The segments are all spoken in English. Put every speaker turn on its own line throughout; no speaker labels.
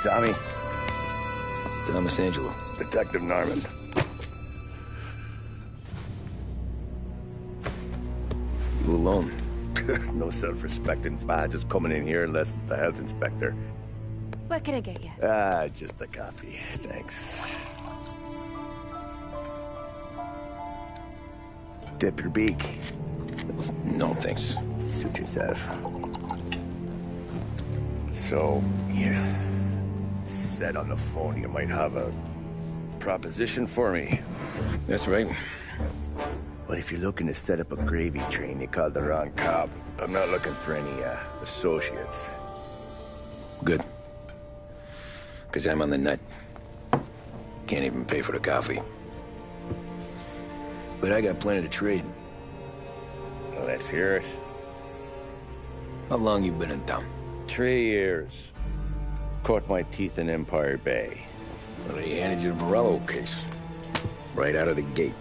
Tommy.
Thomas Angelo.
Detective Norman.
You alone?
No self-respecting badges coming in here unless it's the health inspector.
What can I get you?
Just a coffee. Thanks. Dip your beak.
No, thanks.
Suit yourself. So, you said on the phone you might have a proposition for me.
That's right.
Well, if you're looking to set up a gravy train, you called the wrong cop. I'm not looking for any, associates.
Good. Because I'm on the nut. Can't even pay for the coffee. But I got plenty to trade.
Well, let's hear it.
How long you been in town?
3 years. Caught my teeth in Empire Bay.
Well, they handed you the Morello case. Right out of the gate.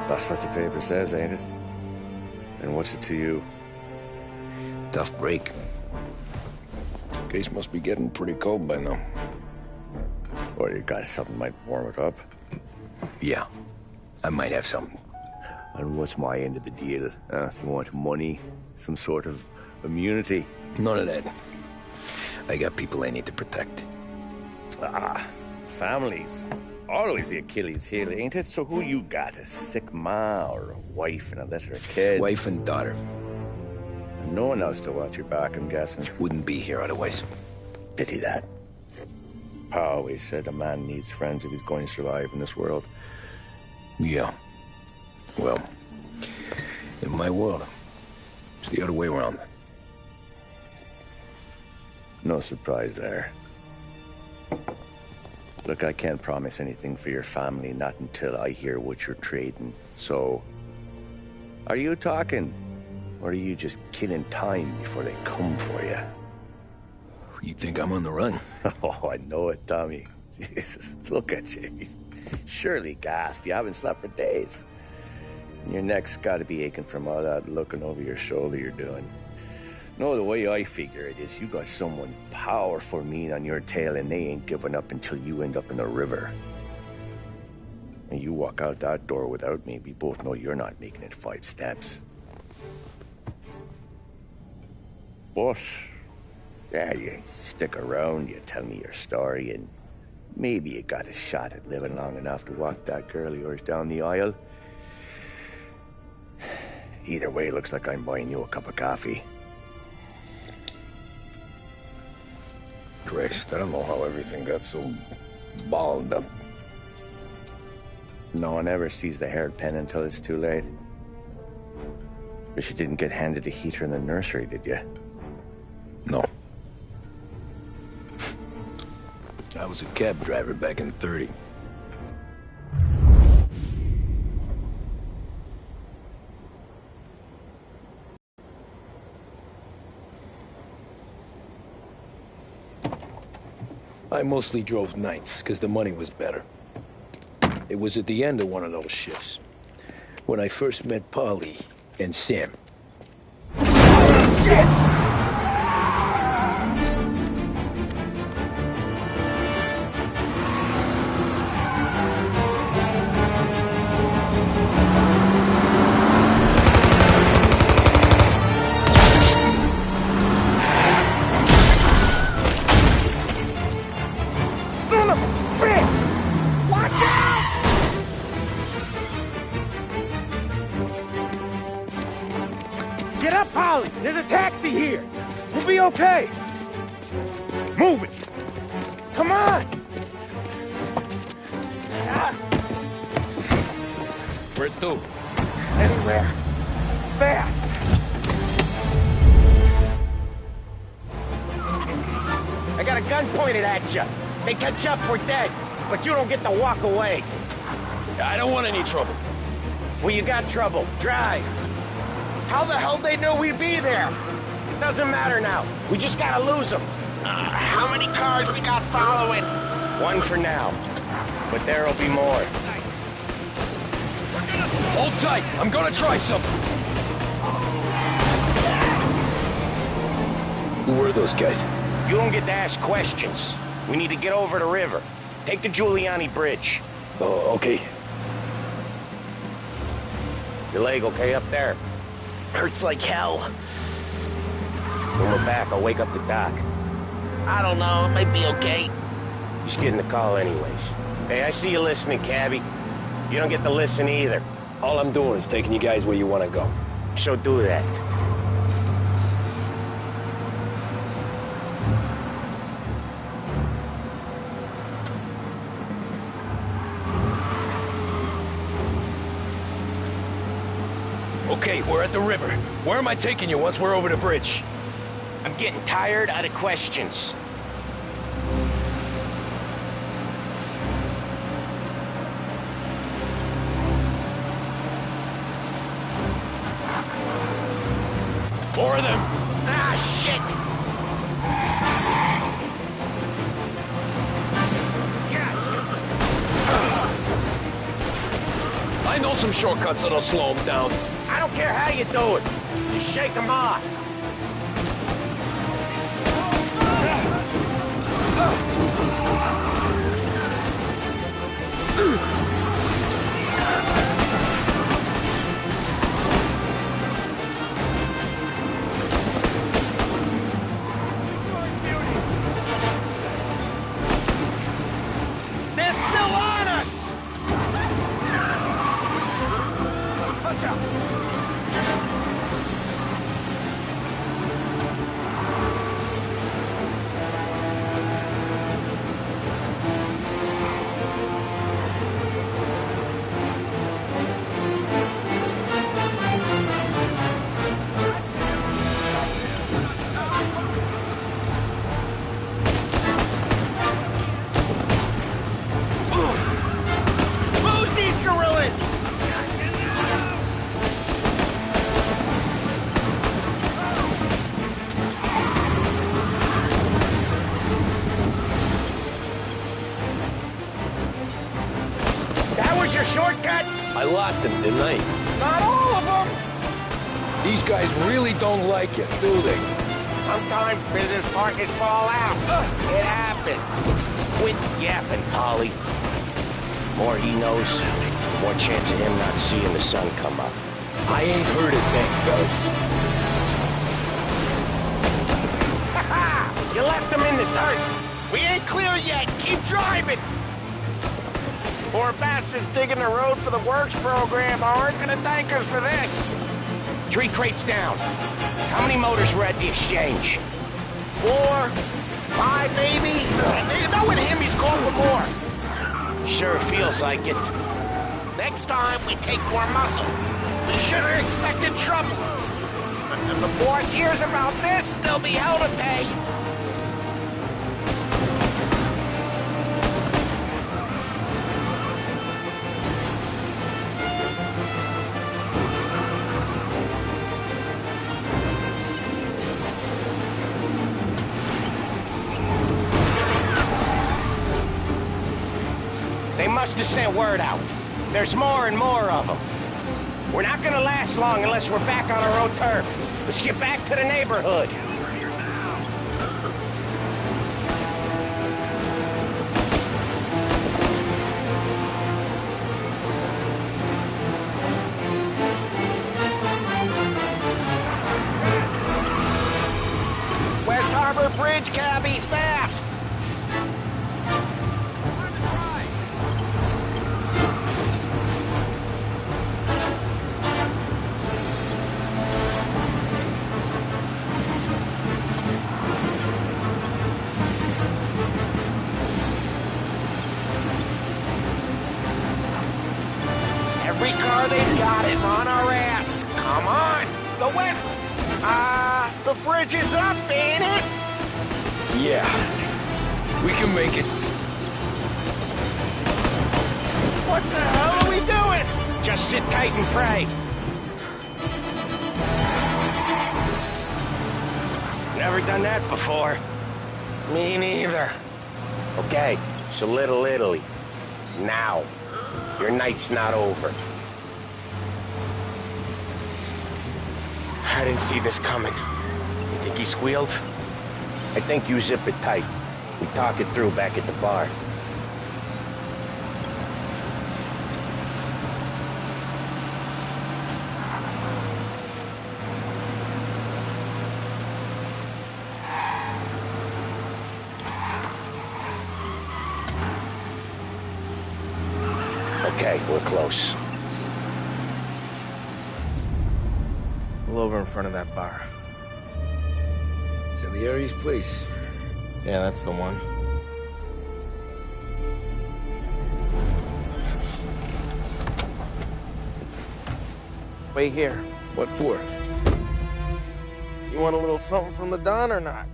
That's what the paper says, ain't it? And what's it to you?
Tough break. Case must be getting pretty cold by now.
Or you got something might warm it up?
Yeah, I might have something.
And what's my end of the deal? You want money? Some sort of immunity?
None of that. I got people I need to protect.
Families. Always the Achilles heel, ain't it? So who you got? A sick ma or a wife and a litter of kids?
Wife and daughter.
And no one else to watch your back, I'm guessing.
Wouldn't be here otherwise.
Pity that. Pa always said a man needs friends if he's going to survive in this world.
Yeah. Well, in my world, it's the other way around.
No surprise there. Look, I can't promise anything for your family, not until I hear what you're trading. So, are you talking? Or are you just killing time before they come for you?
You think I'm on the run?
Oh, I know it, Tommy. Jesus, look at you. Surely gassed. You haven't slept for days. And your neck's got to be aching from all that looking over your shoulder you're doing. No, the way I figure it is you got someone powerful mean on your tail and they ain't giving up until you end up in the river. And you walk out that door without me, we both know you're not making it 5 steps. But, yeah, you stick around, you tell me your story, and maybe you got a shot at living long enough to walk that girl of yours down the aisle. Either way, it looks like I'm buying you a cup of coffee.
Christ, I don't know how everything got so balled up.
No one ever sees the haired pen until it's too late. But you didn't get handed a heater in the nursery, did you?
No. I was a cab driver back in '30. I mostly drove nights, because the money was better. It was at the end of one of those shifts, when I first met Polly and Sam. Shit!
Get up, Polly! There's a taxi here! We'll be okay! Move it! Come on!
Where to?
Anywhere. Fast! I got a gun pointed at you. They catch up, we're dead. But you don't get to walk away.
I don't want any trouble.
Well, you got trouble. Drive. How the hell they know we'd be there? Doesn't matter now. We just gotta lose them.
How many cars we got following?
1 for now. But there'll be more.
Hold tight. I'm gonna try something. Who were those guys?
You don't get to ask questions. We need to get over the river. Take the Giuliani Bridge.
Oh, okay.
Your leg okay up there?
Hurts like hell.
When we're back, I'll wake up the doc.
I don't know, it might be okay.
Just getting the call anyways. Hey, I see you listening, cabbie. You don't get to listen either.
All I'm doing is taking you guys where you want to go.
So do that.
Okay, we're at the river. Where am I taking you once we're over the bridge?
I'm getting tired of the questions.
More of them.
Ah, shit!
I know some shortcuts that'll slow them down.
I don't care how you do it. Just shake them off.
They're still on us! Watch out! Lose these gorillas!
That was your shortcut?
I lost him, didn't I?
Not all of them!
These guys really don't like it, do they?
Sometimes business partners fall out. It happens. Quit yapping, Polly. More he knows, the more chance of him not seeing the sun come up.
I ain't heard a thing, fellas.
Ha-ha! You left him in the dirt.
We ain't clear yet! Keep driving! Poor bastards digging the road for the works program aren't gonna thank us for this.
3 crates down. How many motors were at the exchange?
4, 5 maybe? And knowing him, he's called for more.
Sure feels like it.
Next time, we take more muscle. We should have expected trouble. If the boss hears about this, there'll be hell to pay.
They must have sent word out. There's more and more of them. We're not gonna last long unless we're back on our own turf. Let's get back to the neighborhood.
West Harbor Bridge, cabbie, fast! Every car they've got is on our ass. Come on! The west... the bridge is up, ain't it?
Yeah. We can make it.
What the hell are we doing?
Just sit tight and pray. Never done that before.
Me neither.
Okay, so Little Italy. Now. Your night's not over. I didn't see this coming. You think he squealed? I think you zip it tight. We talk it through back at the bar. Okay, we're close.
Pull over in front of that bar.
Salieri's place.
Yeah, that's the one. Wait here.
What for?
You want a little something from the Don or not?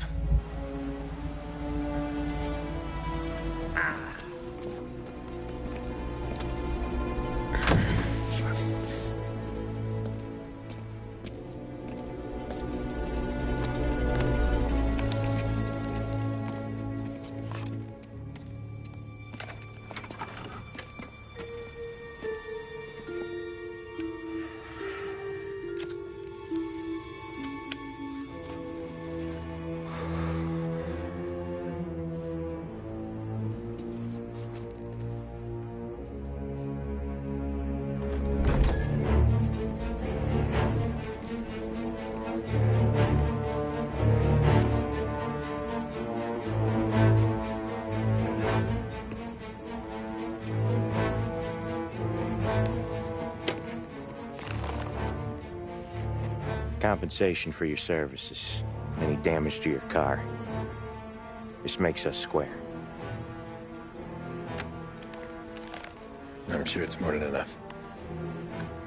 Compensation for your services. Any damage to your car. This makes us square.
I'm sure it's more than enough.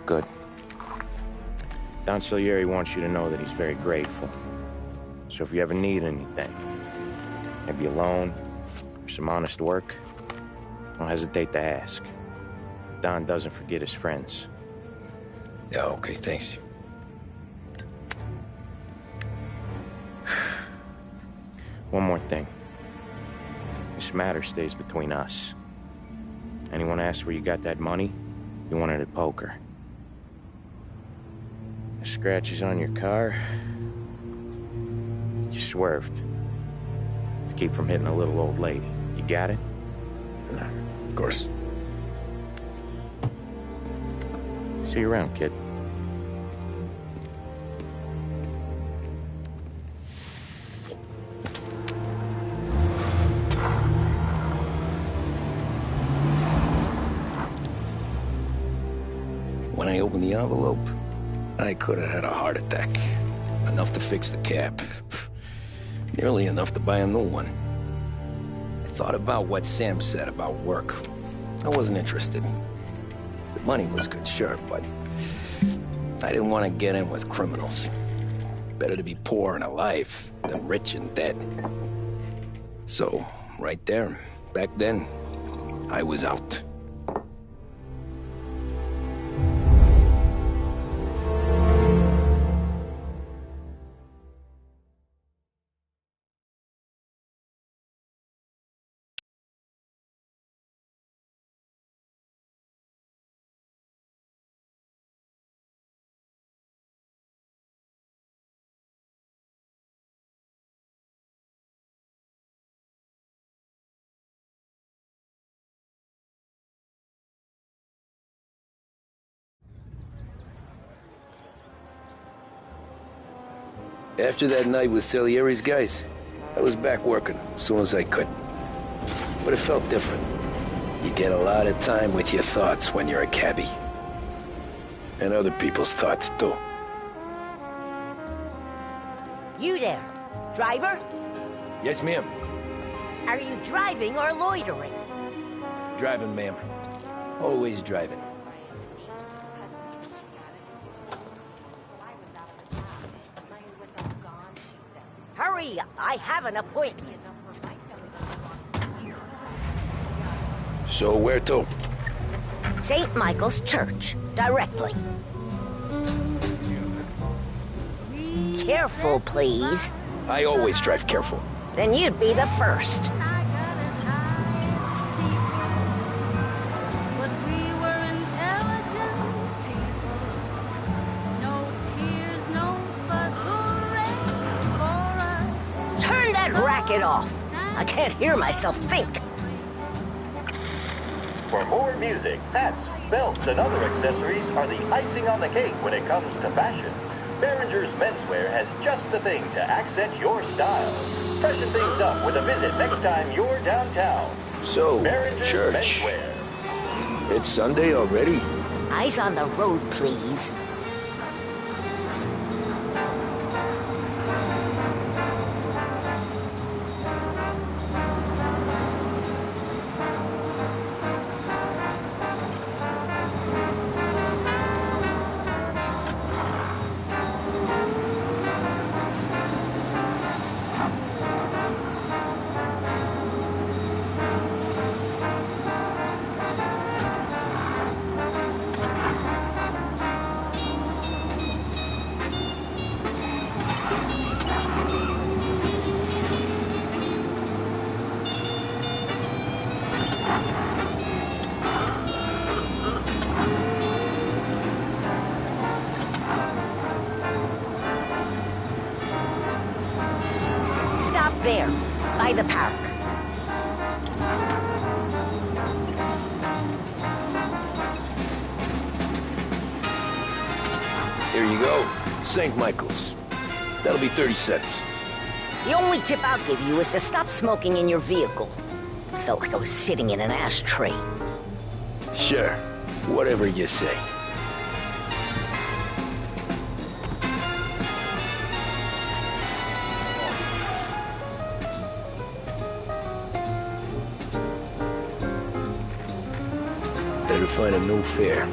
Good. Don Salieri wants you to know that he's very grateful. So if you ever need anything, maybe a loan or some honest work, don't hesitate to ask. Don doesn't forget his friends.
Yeah, okay, thanks.
One more thing. This matter stays between us. Anyone asks where you got that money, you won it at poker. The scratches on your car, you swerved. To keep from hitting a little old lady. You got it?
Nah, of course.
See you around, kid.
When I opened the envelope, I could have had a heart attack. Enough to fix the cap. Nearly enough to buy a new one. I thought about what Sam said about work. I wasn't interested. The money was good, sure, but I didn't want to get in with criminals. Better to be poor and alive than rich and dead. So, right there, back then, I was out. After that night with Salieri's guys, I was back working as soon as I could. But it felt different. You get a lot of time with your thoughts when you're a cabbie. And other people's thoughts, too.
You there, driver?
Yes, ma'am.
Are you driving or loitering?
Driving, ma'am. Always driving.
Hurry, I have an appointment.
So where to?
St. Michael's Church, directly. Careful, please.
I always drive careful.
Then you'd be the first. Rack it off. I can't hear myself think.
For more music, hats, belts, and other accessories are the icing on the cake when it comes to fashion. Behringer's Menswear has just the thing to accent your style. Freshen things up with a visit next time you're downtown.
So,
Behringer's
church.
Menswear.
It's Sunday already?
Eyes on the road, please. Stop there, by the park.
Here you go. St. Michael's. That'll be 30 cents.
The only tip I'll give you is to stop smoking in your vehicle. I felt like I was sitting in an ashtray.
Sure. Whatever you say. Better find a new fare.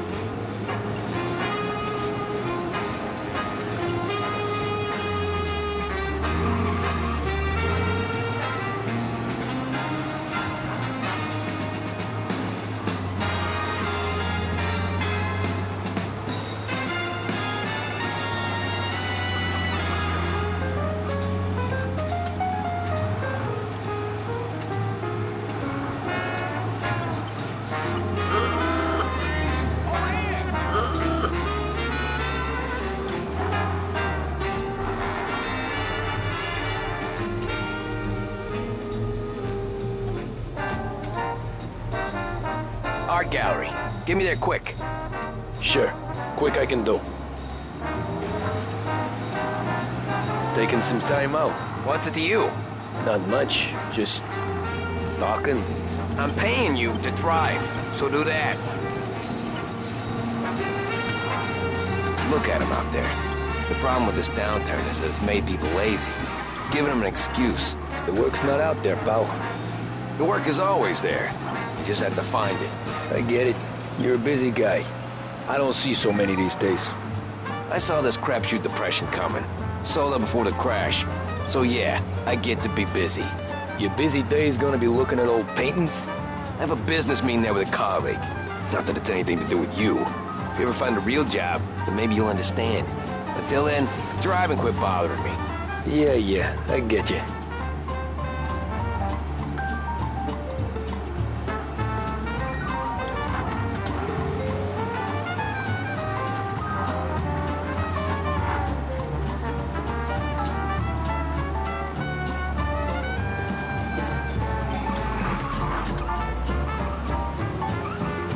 Art gallery. Get me there quick.
Sure. Quick I can do. Taking some time out.
What's it to you?
Not much. Just talking.
I'm paying you to drive, so do that. Look at him out there. The problem with this downturn is that it's made people lazy, giving them an excuse.
The work's not out there, pal.
The work is always there. You just have to find it.
I get it. You're a busy guy. I don't see so many these days.
I saw this crapshoot depression coming. Sold up before the crash. So yeah, I get to be busy.
Your busy day's gonna be looking at old paintings?
I have a business meeting there with a colleague. Not that it's anything to do with you. If you ever find a real job, then maybe you'll understand. Until then, drive and quit bothering me.
Yeah, I get you.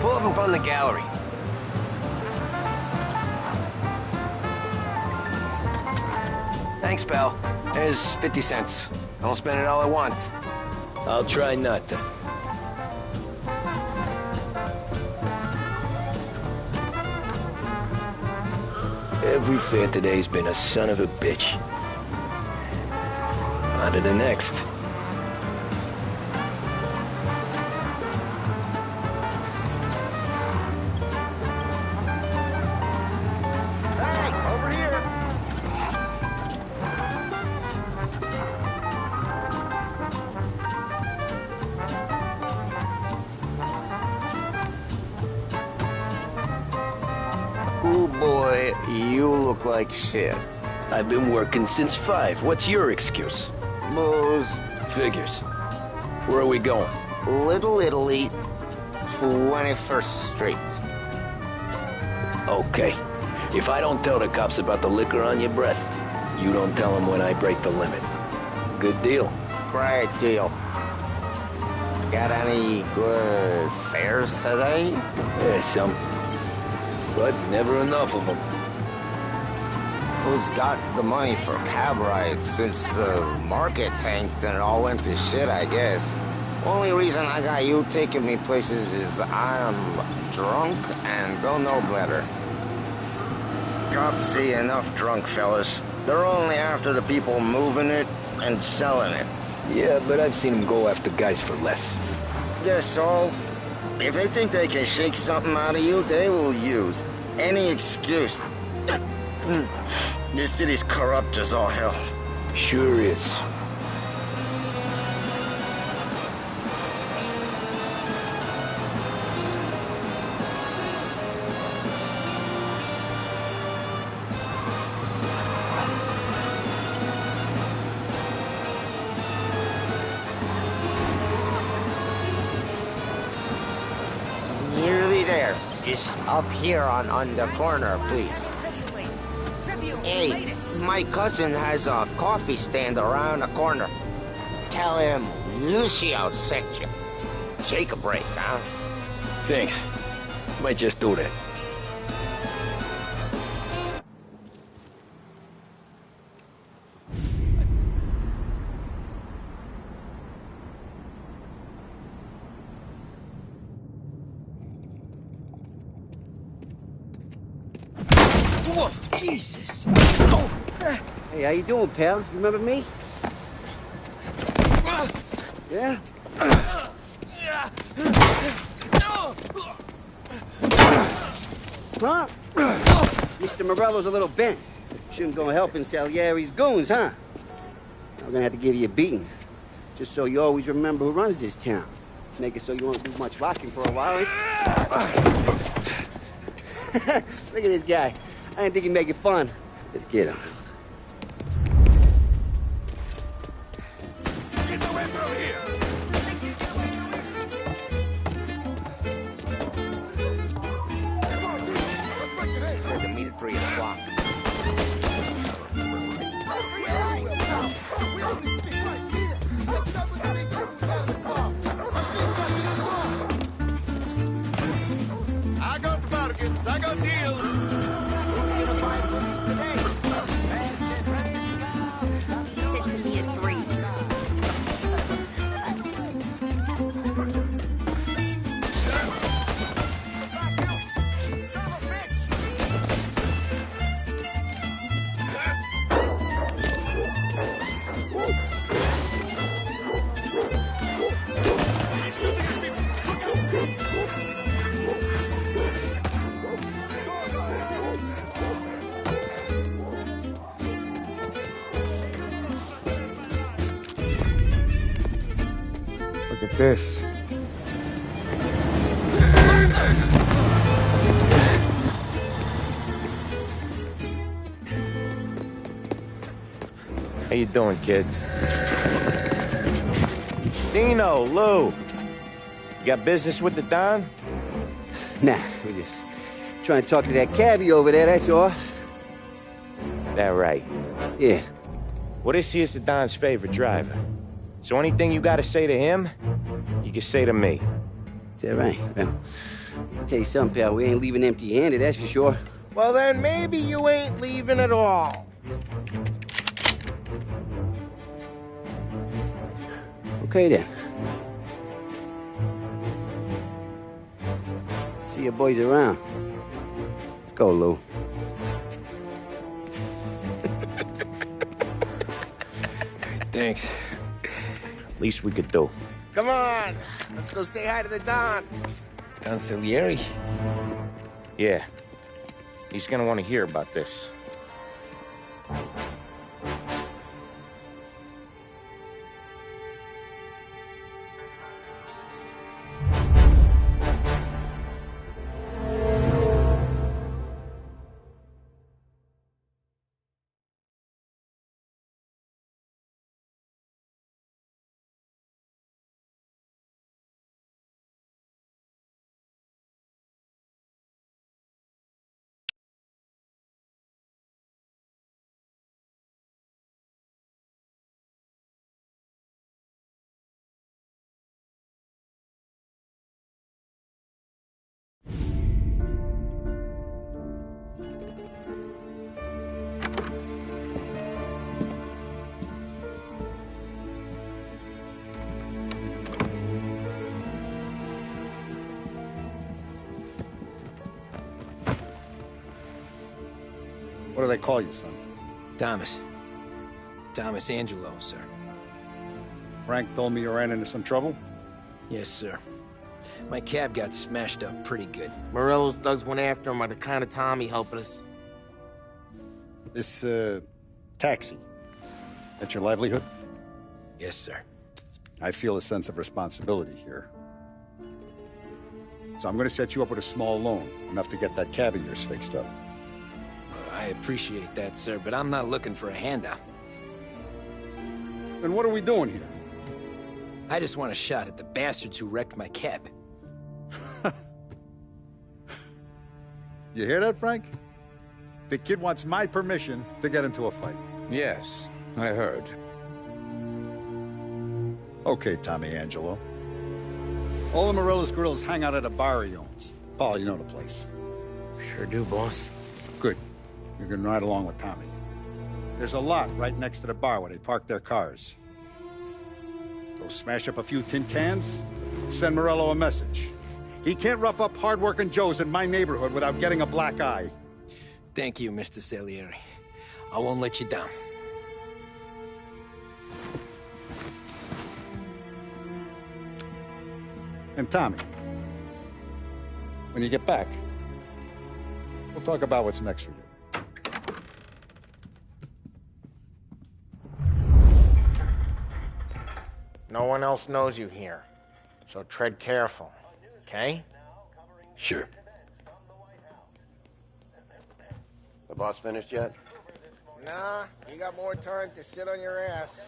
Pull up in front of the gallery. Thanks, pal. There's 50 cents. Don't spend it all at once.
I'll try not to. Every fare today's been a son of a bitch. On to the next.
Hey, over here.
Oh boy, you look like shit.
I've been working since 5. What's your excuse?
Booze,
Figures. Where are we going?
Little Italy, 21st Street.
Okay. If I don't tell the cops about the liquor on your breath, you don't tell them when I break the limit. Good deal.
Great deal. Got any good fares today?
Yeah, some. But never enough of them.
Who's got the money for cab rides since the market tanked and it all went to shit, I guess? Only reason I got you taking me places is I'm drunk and don't know better. Cops see enough drunk fellas. They're only after the people moving it and selling it.
Yeah, but I've seen them go after guys for less.
Yes, so if they think they can shake something out of you, they will use any excuse. This city's corrupt as all hell.
Sure is.
Nearly there. Just up here on the corner, please. Hey, my cousin has a coffee stand around the corner. Tell him Lucio sent you. Take a break, huh?
Thanks. Might just do that.
Whoa, Jesus!
Hey, how you doing, pal? You remember me? Yeah? Huh? Mr. Morello's a little bent. Shouldn't go helping Salieri's goons, huh? I'm gonna have to give you a beating. Just so you always remember who runs this town. Make it so you won't do much rocking for a while. Look at this guy. I didn't think he'd make it fun. Let's get him.
Get away from here!
Said to meet at 3 o'clock.
I got bargains, I got deals.
He said to me at 3.
Look at this.
How you doing, kid? Dino, Lou. You got business with the Don?
Nah, we're just trying to talk to that cabbie over there, that's all.
That right.
Yeah.
Well, this here's the Don's favorite driver. So anything you gotta say to him, you can say to me.
Is that right? Well, I'll tell you something, pal. We ain't leaving empty-handed, that's for sure.
Well, then maybe you ain't leaving at all.
Okay, then. See your boys around. Let's go, Lou.
Thanks.
Least we could do.
Come on, let's go say hi to the Don.
Don Salieri?
Yeah. He's gonna want to hear about this.
do they call you, son?
Thomas. Thomas Angelo, sir.
Frank told me you ran into some trouble?
Yes, sir. My cab got smashed up pretty good.
Morello's thugs went after him on account of Tommy helping us.
This, taxi. That's your livelihood?
Yes, sir.
I feel a sense of responsibility here. So I'm gonna set you up with a small loan, enough to get that cab of yours fixed up.
I appreciate that, sir, but I'm not looking for a handout.
Then what are we doing here?
I just want a shot at the bastards who wrecked my cab.
You hear that, Frank? The kid wants my permission to get into a fight.
Yes, I heard.
Okay, Tommy Angelo. All the Morella's girls hang out at a bar he owns. Paul, you know the place.
Sure do, boss.
Good. You're gonna ride along with Tommy. There's a lot right next to the bar where they park their cars. Go smash up a few tin cans, send Morello a message. He can't rough up hard-working Joes in my neighborhood without getting a black eye.
Thank you, Mr. Salieri. I won't let you down.
And Tommy, when you get back, we'll talk about what's next for you.
No one else knows you here, so tread careful, okay?
Sure.
The boss finished yet?
Nah, you got more time to sit on your ass.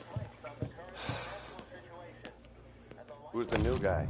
Who's the new guy?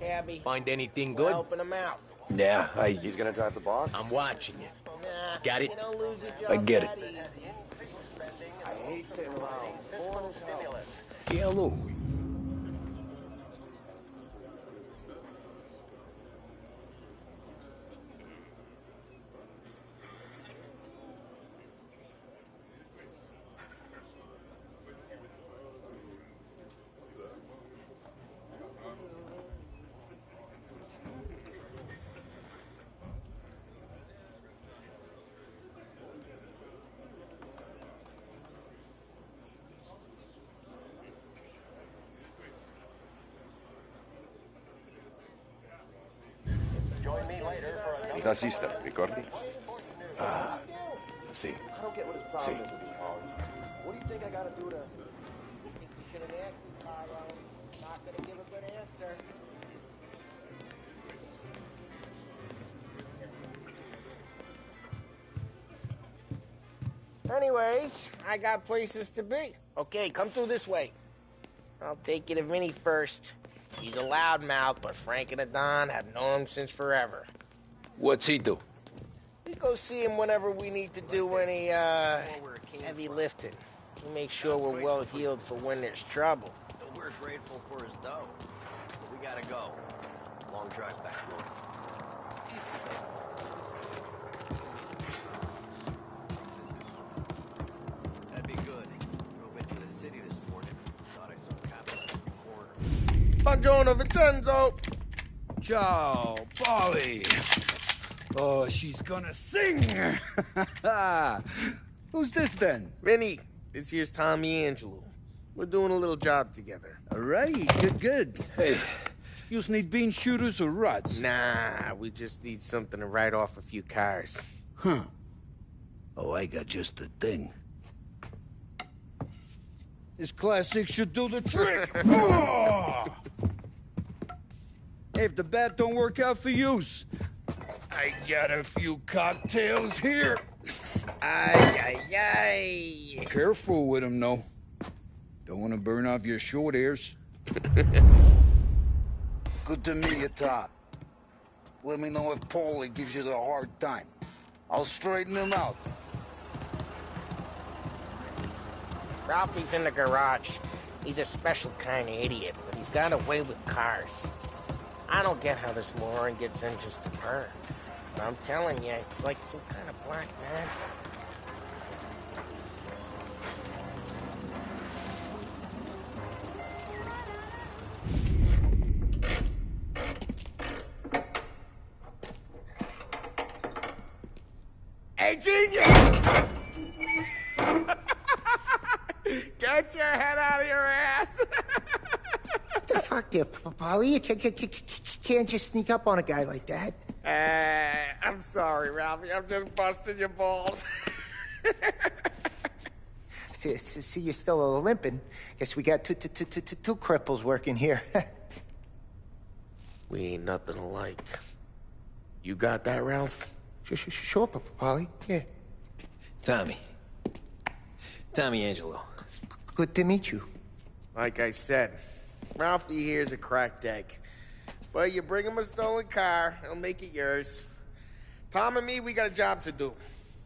Cabby.
Find anything good?
Helping him out.
Yeah,
He's gonna drive the boss?
I'm watching you.
Nah,
Got it?
you don't lose your job
I get it.
that easy.
I hate sitting around. Boring as hell.
Hello.
Join me later for another...
Tassista, ricordi? Ah, sì.
I don't get what his
Sì.
problem is with Paulie. What do you think I gotta do to...
You should have asked me, Carlo. Not gonna give a good answer. Anyways, I got places to be. Okay, come through this way. I'll take you to Vinny first. He's a loudmouth, but Frank and the Don have known him since forever.
What's he do?
We go see him whenever we need to do any, heavy lifting. We make sure we're well healed for when there's trouble.
We're grateful for his dough. But we gotta go. Long drive back north. That'd be good. Drove into the city this morning. Thought I saw cops on the corner.
Buongiorno, Vincenzo!
Ciao, Polly. Oh, she's gonna sing. Who's this then?
Vinny, this here's Tommy Angelo. We're doing a little job together.
All right, good. Hey, you need bean shooters or rods?
Nah, we just need something to write off a few cars.
Huh. Oh, I got just the thing. This classic should do the trick. Oh! Hey, if the bat don't work out for yous, I got a few cocktails here.
Ay.
Careful with them, though. Don't want to burn off your short hairs. Good to meet you, Todd. Let me know if Paulie gives you the hard time. I'll straighten him out.
Ralphie's in the garage. He's a special kind of idiot, but he's got a way with cars. I don't get how this moron gets in just to burn. But I'm telling you, it's like some kind of black magic.
Hey, genius! Get your head out of your ass!
What the fuck there, Paulie? You can't just sneak up on a guy like that.
I'm sorry, Ralphie. I'm just busting your balls.
See, you're still limping. Guess we got two cripples working here.
We ain't nothing alike. You got that, Ralph?
Sure, Paulie. Yeah.
Tommy Angelo.
Good to meet you.
Like I said, Ralphie here's a cracked egg. But you bring him a stolen car, he'll make it yours. Tom and me, we got a job to do.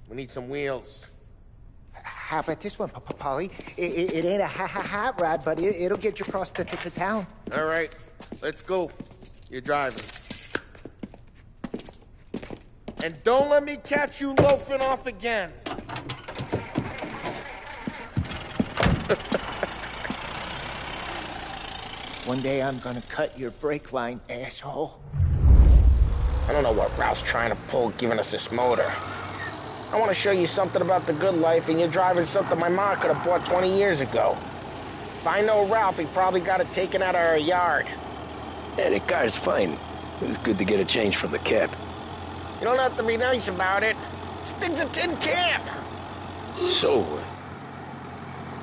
We need some wheels.
How about this one, Paulie? It ain't a hot rod, but it'll get you across to town.
All right, let's go. You're driving. And don't let me catch you loafing off again.
One day I'm gonna cut your brake line, asshole.
I don't know what Ralph's trying to pull giving us this motor. I want to show you something about the good life, and you're driving something my mom could have bought 20 years ago. If I know Ralph, he probably got it taken out of our yard.
Yeah, the car's fine. It's good to get a change from the cab.
You don't have to be nice about it. Stig's a tin can.
So,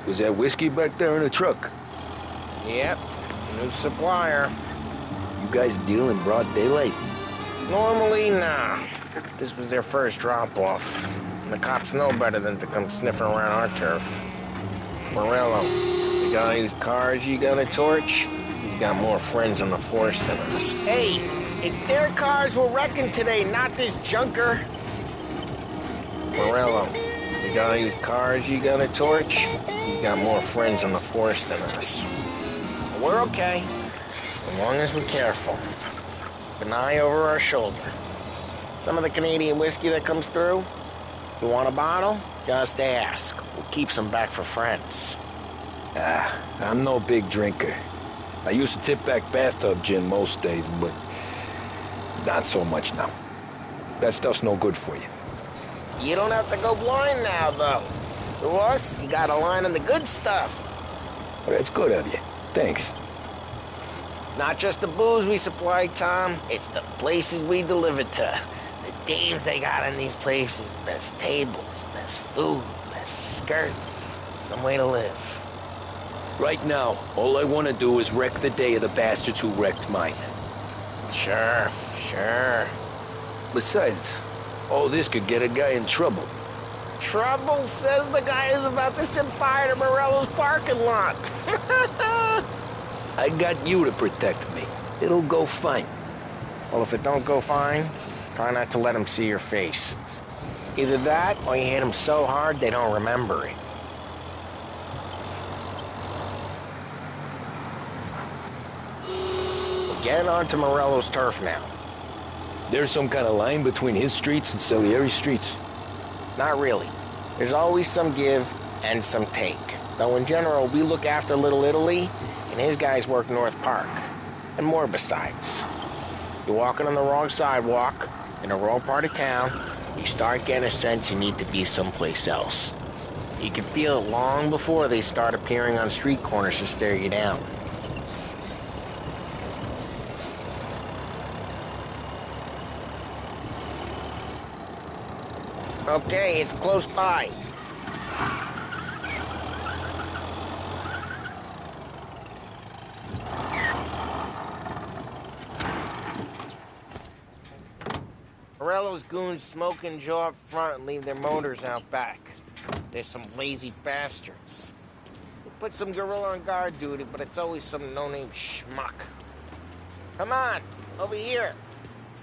was that whiskey back there in the truck?
Yep, new supplier.
You guys deal in broad daylight?
Normally, nah. This was their first drop-off. The cops know better than to come sniffing around our turf. Morello, the guy whose cars you gonna torch, he's got more friends on the force than us. Hey, it's their cars we're wrecking today, not this junker. Morello, the guy whose cars you gonna torch, he's got more friends on the force than us. But we're okay, as long as we're careful. Keep an eye over our shoulder. Some of the Canadian whiskey that comes through, you want a bottle? Just ask. We'll keep some back for friends.
I'm no big drinker. I used to tip back bathtub gin most days, but not so much now. That stuff's no good for you.
You don't have to go blind now, though. To us, you got a line on the good stuff.
Well, that's good of you. Thanks.
Not just the booze we supply, Tom. It's the places we deliver to. The dames they got in these places. Best tables, best food, best skirt. Some way to live.
Right now, all I want to do is wreck the day of the bastards who wrecked mine.
Sure.
Besides, all this could get a guy in trouble.
Trouble, says the guy who's about to set fire to Morello's parking lot.
I got you to protect me. It'll go fine.
Well, if it don't go fine, try not to let them see your face. Either that, or you hit them so hard they don't remember it. We're getting onto Morello's turf now.
There's some kind of line between his streets and Salieri's streets?
Not really. There's always some give and some take. Though in general, we look after Little Italy, and his guys work North Park. And more besides. You're walking on the wrong sidewalk, in the wrong part of town, you start getting a sense you need to be someplace else. You can feel it long before they start appearing on street corners to stare you down. Okay, it's close by. Morello's goons smoke and jaw up front and leave their motors out back. They're some lazy bastards. They put some gorilla on guard duty, but it's always some no-name schmuck. Come on, over here.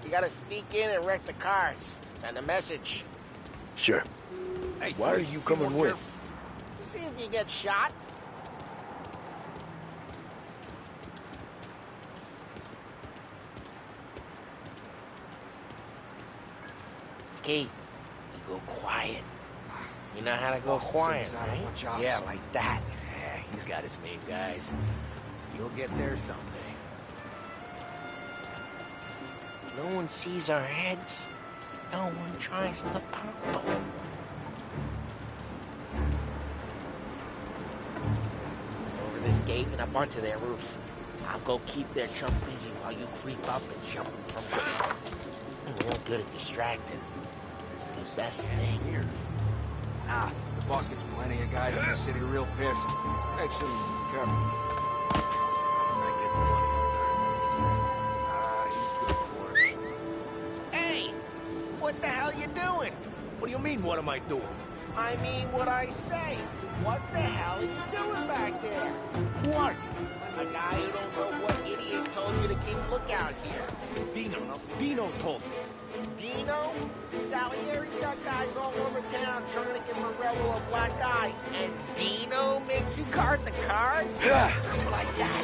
You gotta sneak in and wreck the cars. Send a message.
Sure.
Hey,
Why are you coming with?
To see if you get shot. Key, you go quiet. You know how to go quiet, right? Yeah, like that.
Yeah, he's got his main guys. You'll get there someday.
No one sees our heads. No one tries to pop them. Over this gate and up onto their roof. I'll go keep their chump busy while you creep up and jump them from behind. I'm real good at distracting. It's the best thing here.
Ah, the boss gets plenty of guys in the city real pissed. Makes them careful. He's good for it.
Hey! What the hell you doing?
What do you mean, what am I doing?
I mean what I say. What the hell are you doing back there?
What?
A guy who don't know what idiot told you to keep lookout here.
Dino told me.
Dino? Salieri's got guys all over town trying to get Morello a black eye. And Dino makes you guard the cars? Just like that.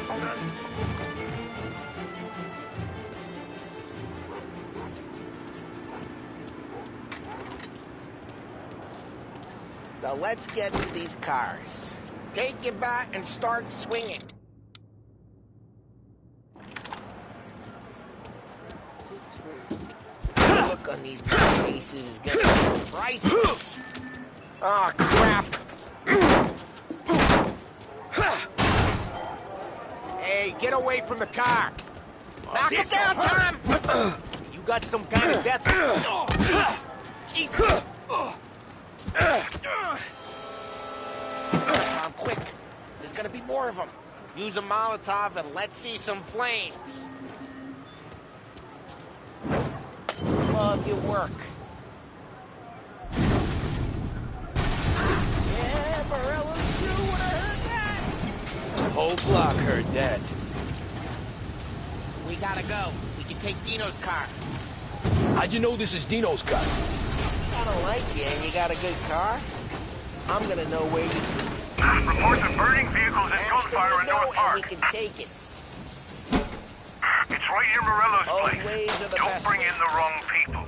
Got it. So let's get to these cars. Take your bat and start swinging. The look on these faces is gonna be priceless. Oh, crap.
Hey, get away from the car.
Knock it down, Tom!
You got some kind of death. Oh, Jesus. Jesus.
Tom, quick. There's gonna be more of them. Use a Molotov and let's see some flames. Love your work. Yeah, Morello's crew would have heard that.
The whole flock heard that.
We gotta go. We can take Dino's car.
How'd you know this is Dino's car?
I don't like you and you got a good car. I'm gonna know where you...
Reports of burning vehicles and gunfire in North Park.
We can take it.
It's right near Morello's place.
Ways are the
Don't
best
bring in the wrong people.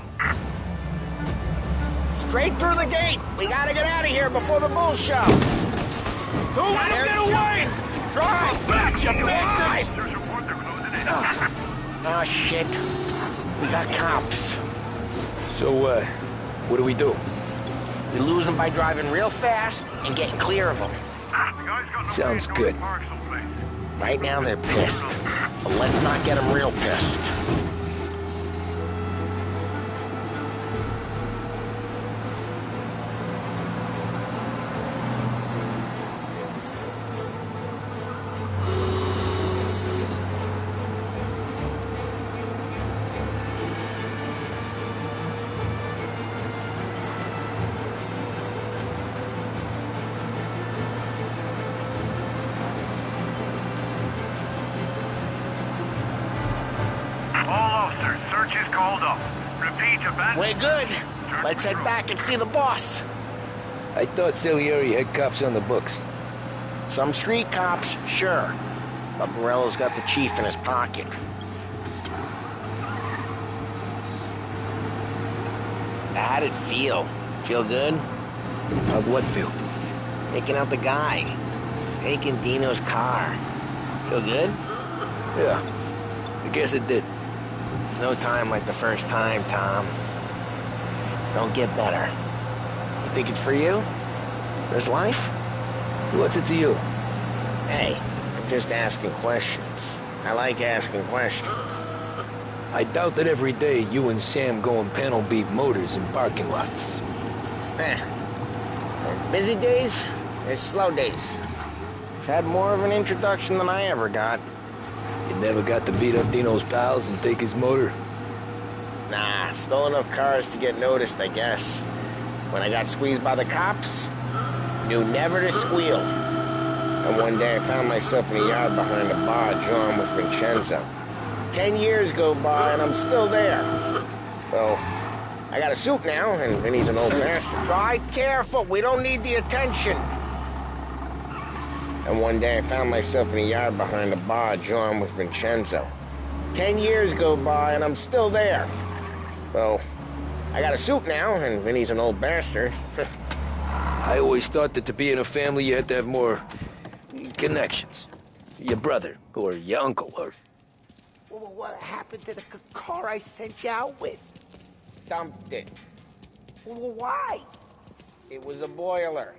Straight through the gate. We gotta get out of here before the bull show.
Don't let him get away!
Drive!
Back, you bastards!
There's a report they're closing in. Oh, shit. We got cops.
So, what do we do?
We lose them by driving real fast and getting clear of them.
Sounds good.
Right now they're pissed. But let's not get them real pissed. We're good. Let's head back and see the boss.
I thought Salieri had cops on the books.
Some street cops, sure. But Morello's got the chief in his pocket. How'd it feel? Feel good?
How'd what feel?
Taking out the guy. Taking Dino's car. Feel good?
Yeah, I guess it did.
No time like the first time, Tom. Don't get better. You think it's for you? This life?
What's it to you?
Hey, I'm just asking questions. I like asking questions.
I doubt that every day you and Sam go and panel beat motors in parking lots.
There's busy days, there's slow days. I've had more of an introduction than I ever got.
You never got to beat up Dino's pals and take his motor?
Nah, stole enough cars to get noticed, I guess. When I got squeezed by the cops, knew never to squeal. And one day I found myself in the yard behind a bar drawn with Vincenzo. 10 years go by and I'm still there. So, I got a suit now, and Vinny's an old bastard. Drive careful, we don't need the attention. And one day I found myself in a yard behind the bar, jawing with Vincenzo. 10 years go by and I'm still there. So, I got a suit now, and Vinny's an old bastard.
I always thought that to be in a family you had to have more connections. Your brother, or your uncle, or...
Well, what happened to the car I sent you out with?
Dumped it.
Well, why?
It was a boiler.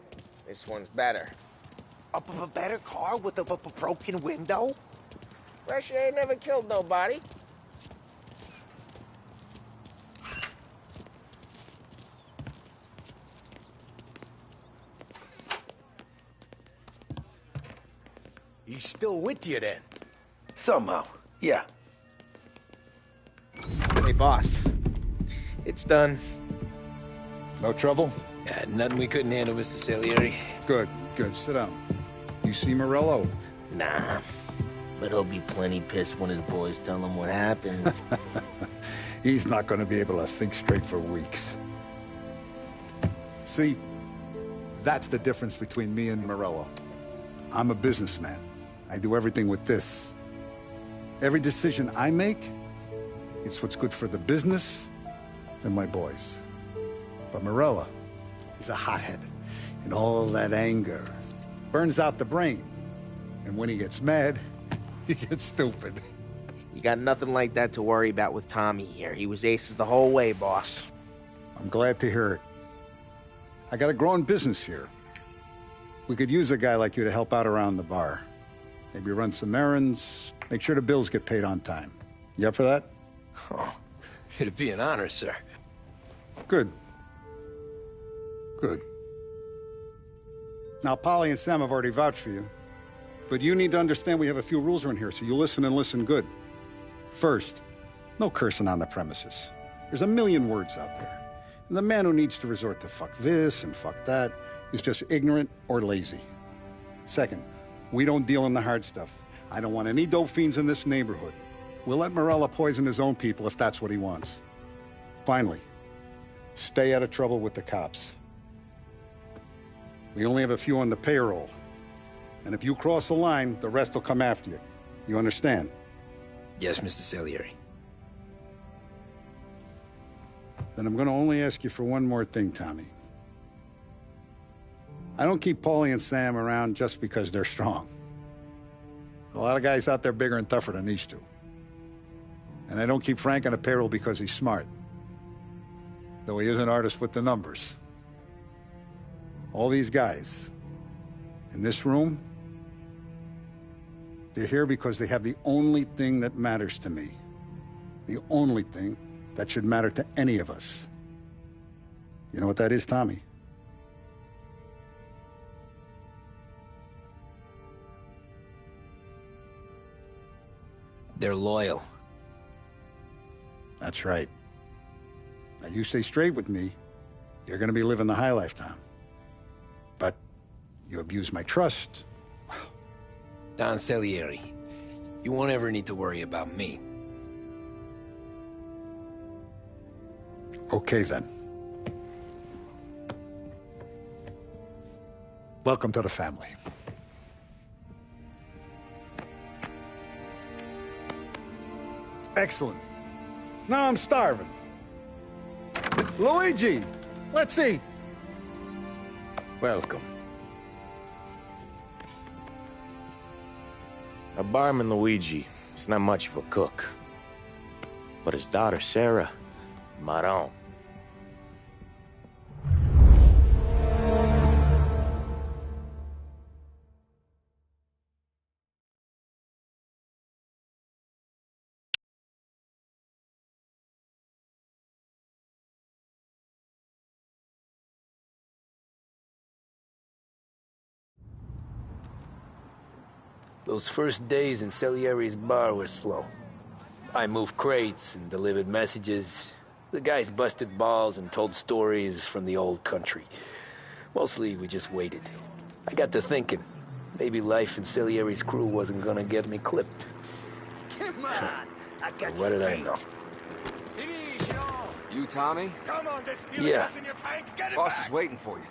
This one's better.
A better car with a broken window?
Fresh air never killed nobody.
He's still with you then?
Somehow, yeah.
Hey, boss. It's done.
No trouble?
Yeah, nothing we couldn't handle, Mr. Salieri.
Good, good. Sit down. You see Morello?
Nah. But he'll be plenty pissed when his boys tell him what happened.
He's not going to be able to think straight for weeks. See, that's the difference between me and Morello. I'm a businessman. I do everything with this. Every decision I make, it's what's good for the business and my boys. But Morello, he's a hothead. And all that anger burns out the brain. And when he gets mad, he gets stupid.
You got nothing like that to worry about with Tommy here. He was aces the whole way, boss.
I'm glad to hear it. I got a growing business here. We could use a guy like you to help out around the bar. Maybe run some errands, make sure the bills get paid on time. You up for that?
Oh, it'd be an honor, sir.
Good. Good. Now, Polly and Sam have already vouched for you. But you need to understand we have a few rules around here, so you listen and listen good. First, no cursing on the premises. There's a million words out there. And the man who needs to resort to fuck this and fuck that is just ignorant or lazy. Second, we don't deal in the hard stuff. I don't want any dope fiends in this neighborhood. We'll let Morello poison his own people if that's what he wants. Finally, stay out of trouble with the cops. We only have a few on the payroll. And if you cross the line, the rest will come after you. You understand?
Yes, Mr. Salieri.
Then I'm going to only ask you for one more thing, Tommy. I don't keep Paulie and Sam around just because they're strong. A lot of guys out there bigger and tougher than these two. And I don't keep Frank on the payroll because he's smart. Though he is an artist with the numbers. All these guys in this room, they're here because they have the only thing that matters to me. The only thing that should matter to any of us. You know what that is, Tommy?
They're loyal.
That's right. Now, you stay straight with me, you're gonna be living the high life, Tom. But you abuse my trust.
Don Salieri, you won't ever need to worry about me.
Okay, then. Welcome to the family. Excellent. Now I'm starving. Luigi, let's eat.
Welcome. Our barman Luigi is not much of a cook. But his daughter Sarah, Maron.
Those first days in Salieri's bar were slow. I moved crates and delivered messages. The guys busted balls and told stories from the old country. Mostly, we just waited. I got to thinking, maybe life in Salieri's crew wasn't gonna get me clipped.
Come on! A
But what did I know?
You, Tommy?
Come on, there's fuel
Yeah.
gas in your tank. Get it
Boss
back.
is waiting for you.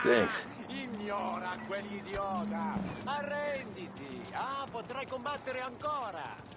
Thanks.
Ignora quell'idiota. Arrenditi. Ah, potrai combattere ancora.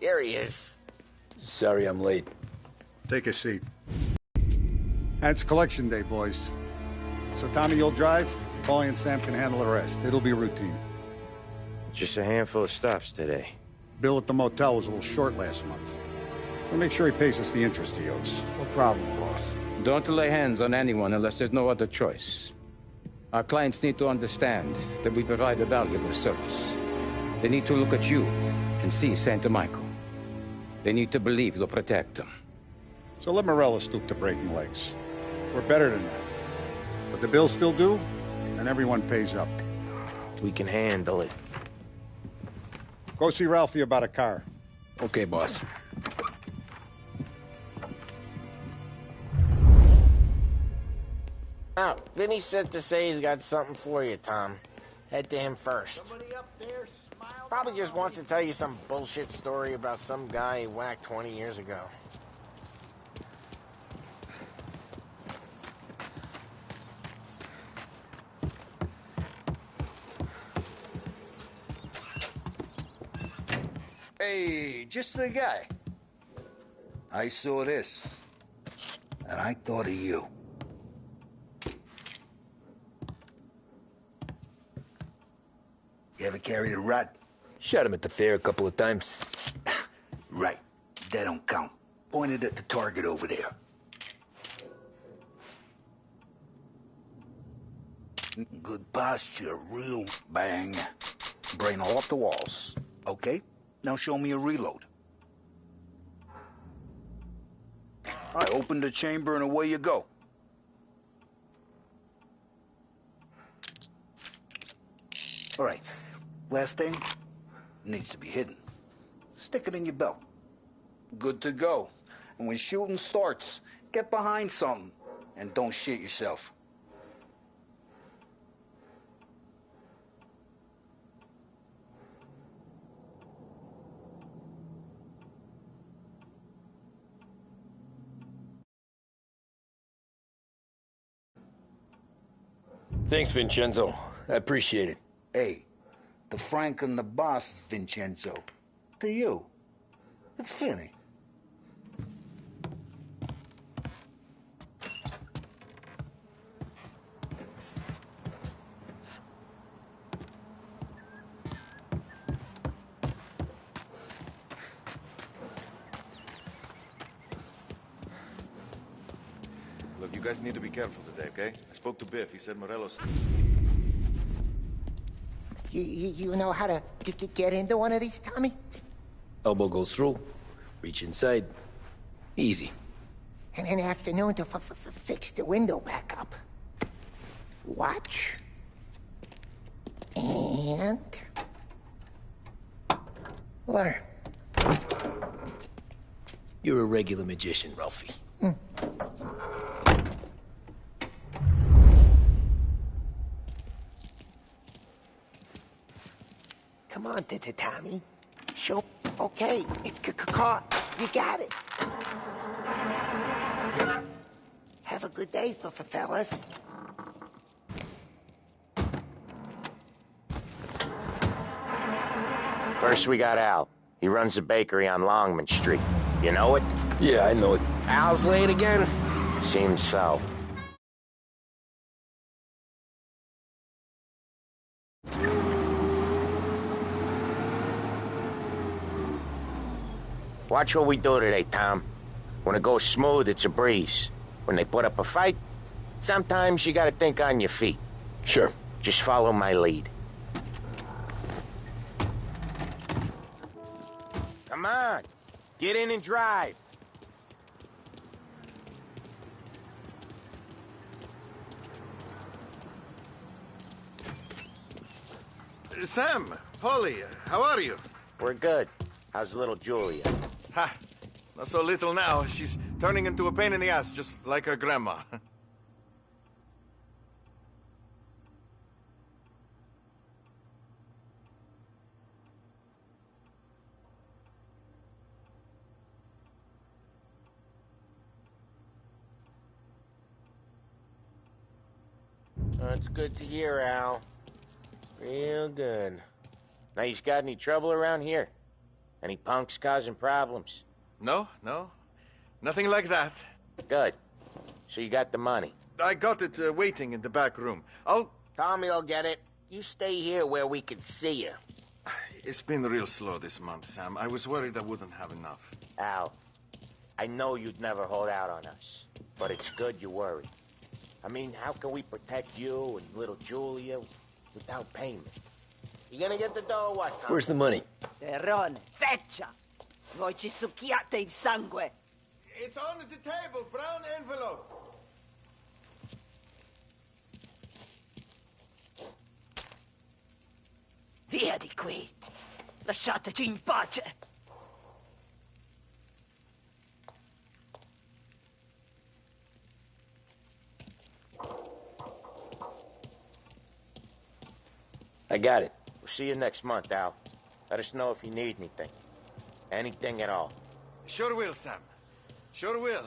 There he is.
Sorry I'm late.
Take a seat. And it's collection day, boys. So Tommy, you'll drive. Paulie and Sam can handle the rest. It'll be routine.
Just a handful of stops today.
Bill at the motel was a little short last month. So make sure he pays us the interest he owes.
No problem, boss.
Don't lay hands on anyone unless there's no other choice. Our clients need to understand that we provide a valuable service. They need to look at you and see Santa Michael. They need to believe you'll protect them.
So let Morella stoop to breaking legs. We're better than that. But the bills still due, and everyone pays up.
We can handle it.
Go see Ralphie about a car.
Okay, boss.
Oh, Vinny said to say he's got something for you, Tom. Head to him first. Probably just wants to tell you some bullshit story about some guy he whacked 20 years ago.
Hey, just the guy. I saw this, and I thought of you. You ever carried a rat?
Shot him at the fair a couple of times.
Right. That don't count. Pointed at the target over there. Good posture, real bang. Brain all off the walls. Okay? Now show me a reload. All right, open the chamber and away you go. All right, last thing needs to be hidden. Stick it in your belt. Good to go. And when shooting starts, get behind something and don't shit yourself.
Thanks, Vincenzo. I appreciate it.
Hey, the Frank and the boss is Vincenzo. To you, it's Vinny.
Look, you guys need to be careful today, okay? I spoke to Biff. He said Morelos...
You know how to get into one of these, Tommy?
Elbow goes through. Reach inside. Easy.
And an afternoon to fix the window back up. Watch. And... learn.
You're a regular magician, Ralphie.
Come on, Tommy. Show. Okay, it's caught. You got it.
Have a good day, fellas.
First, we got Al. He runs a bakery on Longman Street. You know it?
Yeah, I know it.
Al's late again?
Seems so. Watch what we do today, Tom. When it goes smooth, it's a breeze. When they put up a fight, sometimes you gotta think on your feet.
Sure.
Just follow my lead. Come on, get in and drive.
Sam, Polly, how are you?
We're good. How's little Julia?
Ha! Not so little now. She's turning into a pain in the ass, just like her grandma.
That's good to hear, Al. Real good. Now, you got any trouble around here? Any punks causing problems?
No. Nothing like that.
Good. So you got the money?
I got it waiting in the back room.
Tommy will get it. You stay here where we can see you.
It's been real slow this month, Sam. I was worried I wouldn't have enough.
Al, I know you'd never hold out on us, but it's good you worry. I mean, how can we protect you and little Julia without payment?
You gonna get the dough or what, Tommy?
Where's the money?
Terrone, feccia! Voi ci succhiate il sangue!
It's on the table, brown envelope.
Via di qui! Lasciateci in pace!
I got it.
We'll see you next month, Al. Let us know if you need anything. Anything at all.
Sure will, Sam. Sure will.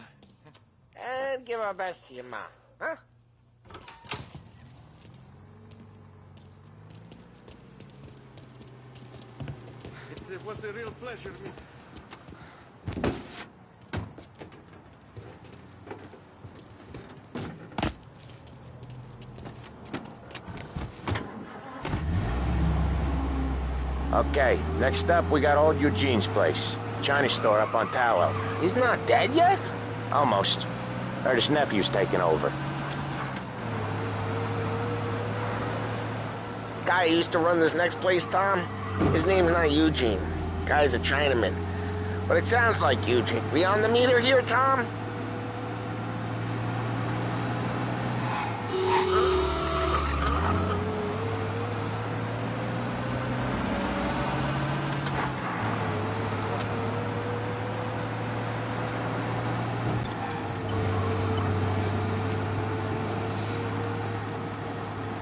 And give our best to your ma, huh?
It was a real pleasure.
Okay, next up, we got old Eugene's place. China store up on Tallow.
He's not dead yet?
Almost. Heard his nephew's taking over.
Guy who used to run this next place, Tom? His name's not Eugene. Guy's a Chinaman. But it sounds like Eugene. We on the meter here, Tom?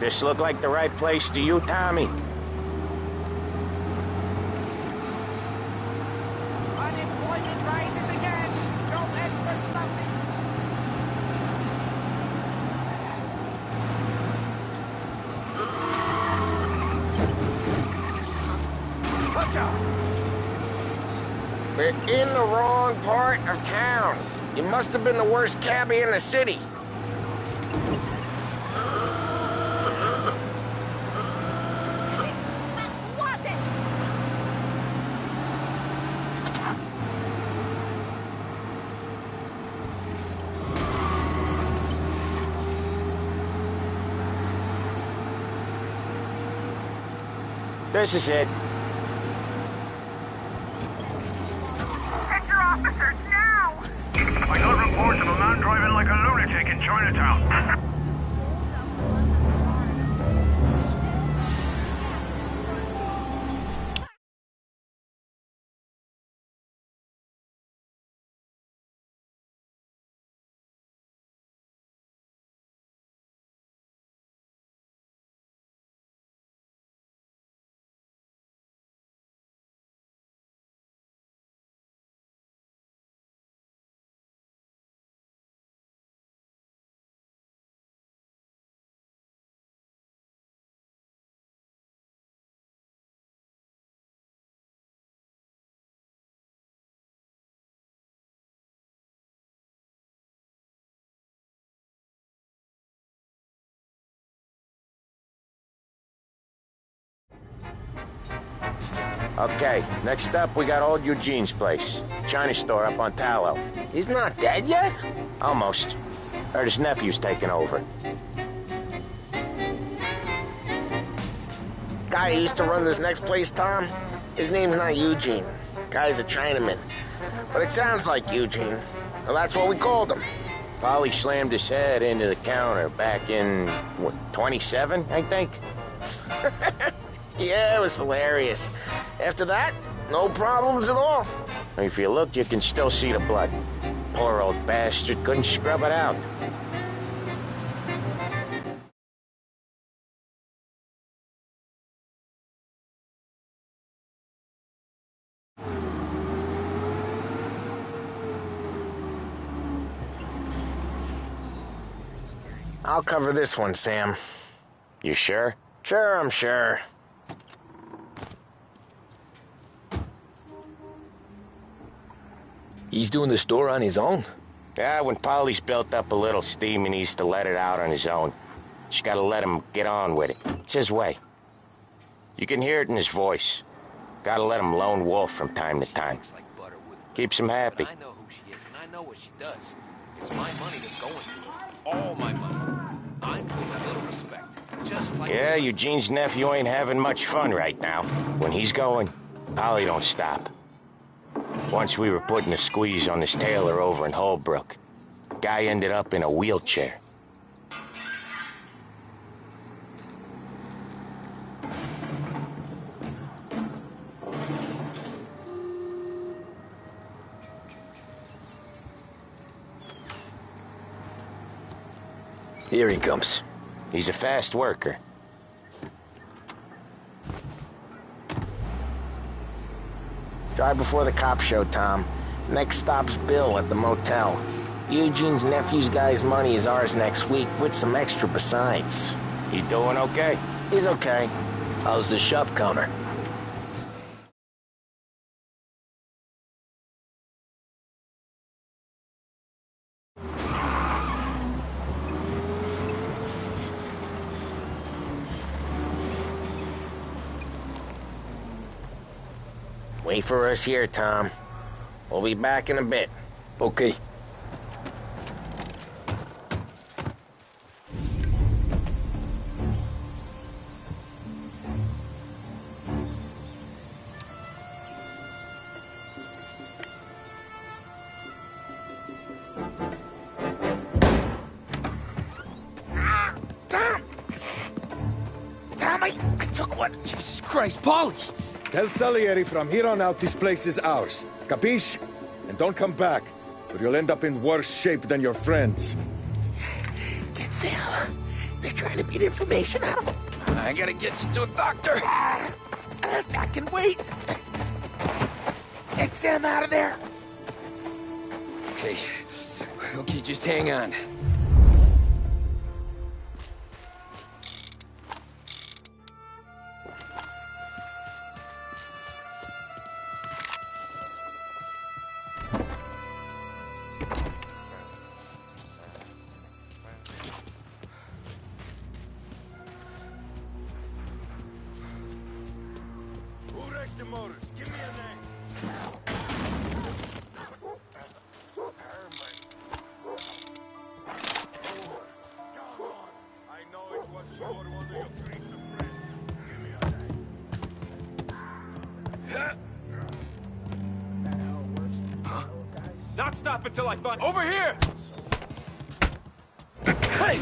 This look like the right place to you, Tommy?
Unemployment rises again. No end for stuffing.
Watch out! We're in the wrong part of town. It must have been the worst cabbie in the city.
This is it.
Get your officers now! I got reports of a man driving like a lunatic in Chinatown.
Okay, next up, we got old Eugene's place. China store up on Tallow.
He's not dead yet?
Almost. Heard his nephew's taking over.
Guy who used to run this next place, Tom? His name's not Eugene. Guy's a Chinaman. But it sounds like Eugene. Well, that's what we called him.
Polly slammed his head into the counter back in, what, 27, I think?
Yeah, it was hilarious. After that, no problems at all.
If you look, you can still see the blood. Poor old bastard couldn't scrub it out.
I'll cover this one, Sam.
You sure?
Sure, I'm sure.
He's doing the store on his own?
Yeah, when Polly's built up a little steam, he needs to let it out on his own. Just gotta let him get on with it. It's his way. You can hear it in his voice. Gotta let him lone wolf from time to time. Keeps him happy.
I know who she is, and I know what she does. It's my money that's going to her. All my money. I'm doing a little respect. Just like...
Yeah, Eugene's nephew ain't having much fun right now. When he's going, Polly don't stop. Once we were putting a squeeze on this tailor over in Holbrook. Guy ended up in a wheelchair.
Here he comes.
He's a fast worker.
Drive before the cops show, Tom. Next stop's Bill at the motel. Eugene's nephew's guy's money is ours next week, with some extra besides.
He doing okay?
He's okay.
How's the shop counter?
Wait for us here, Tom. We'll be back in a bit.
Okay.
Tom, I took one.
Jesus Christ, Polly!
Tell Salieri from here on out this place is ours. Capiche? And don't come back, or you'll end up in worse shape than your friends.
Get Sam. They're trying to beat information out of him.
I gotta get you to a doctor.
I can wait. Get Sam out of there.
Okay. Okay, just hang on. Not stop until I find... Over here! Hey!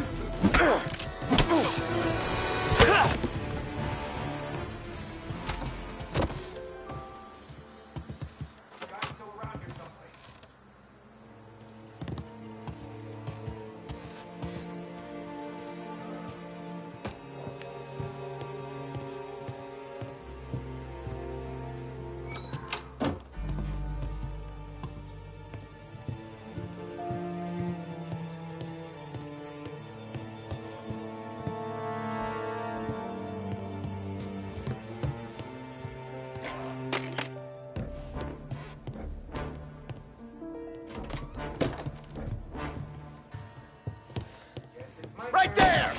Right there!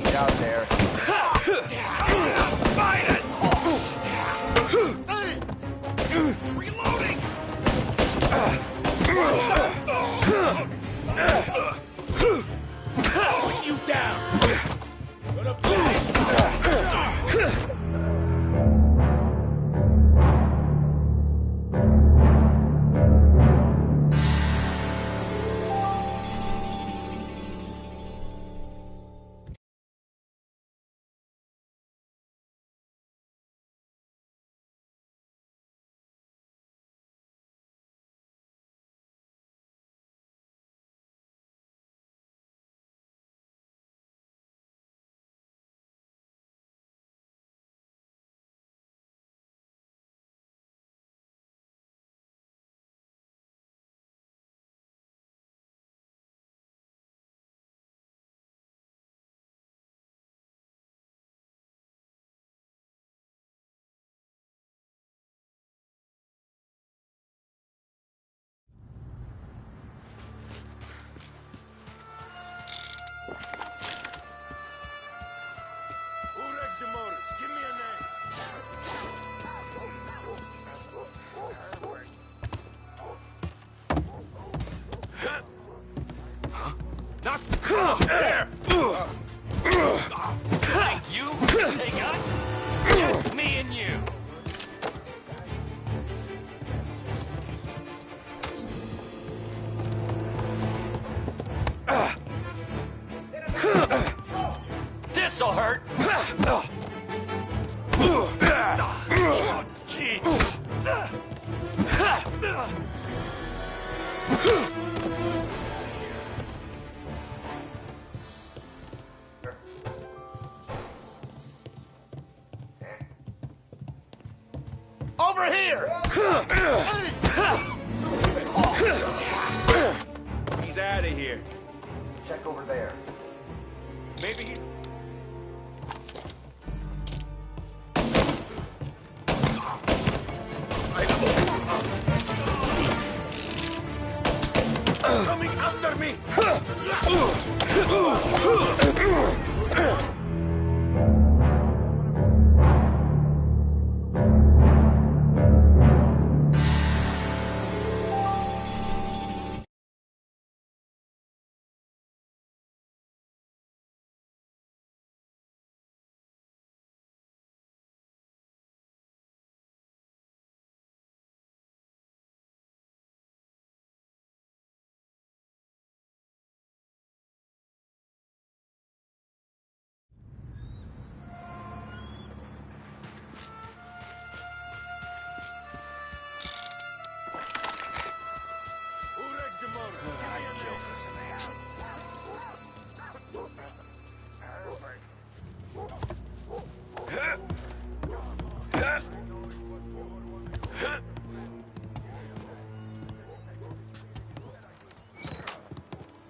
Get out there.
Fight us!
This'll hurt.
Over here!
He's out of here.
Check over there.
Maybe he's...
Coming after me!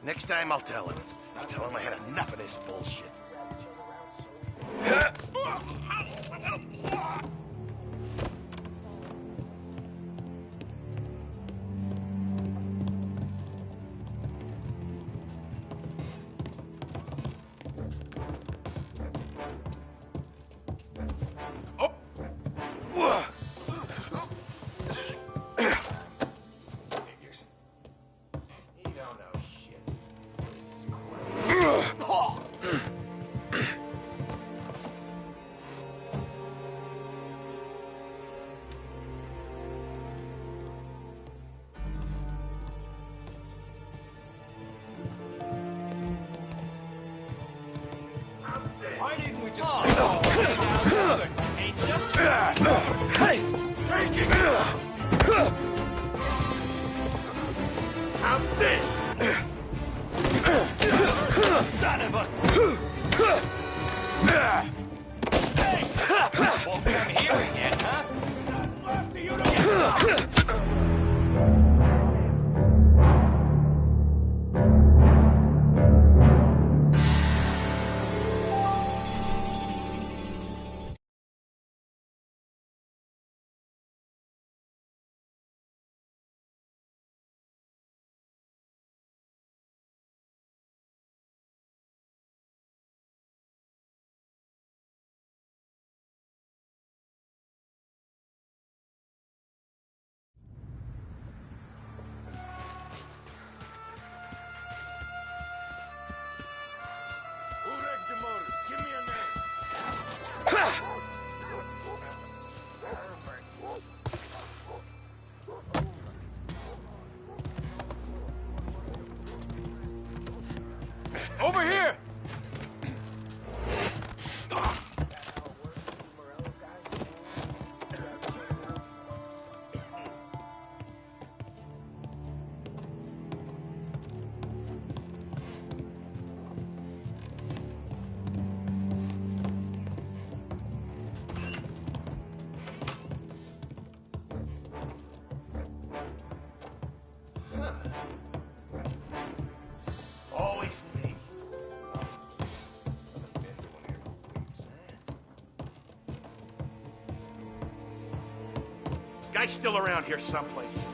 Next time I'll tell him. I'll tell him I had enough of this bullshit.
Why didn't we just... Oh, ain't you?
Hey! Taking it! Have this! Son of a... Hey!
Won't come here again, huh?
After you to get...
Over here!
Always me. Guy's still around here someplace.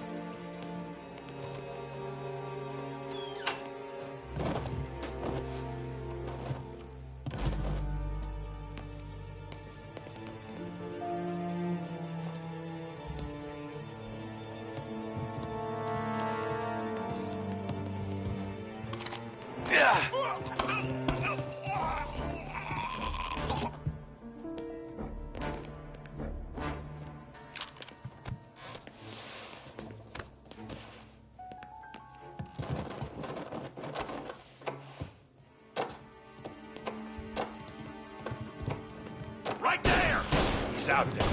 us out there.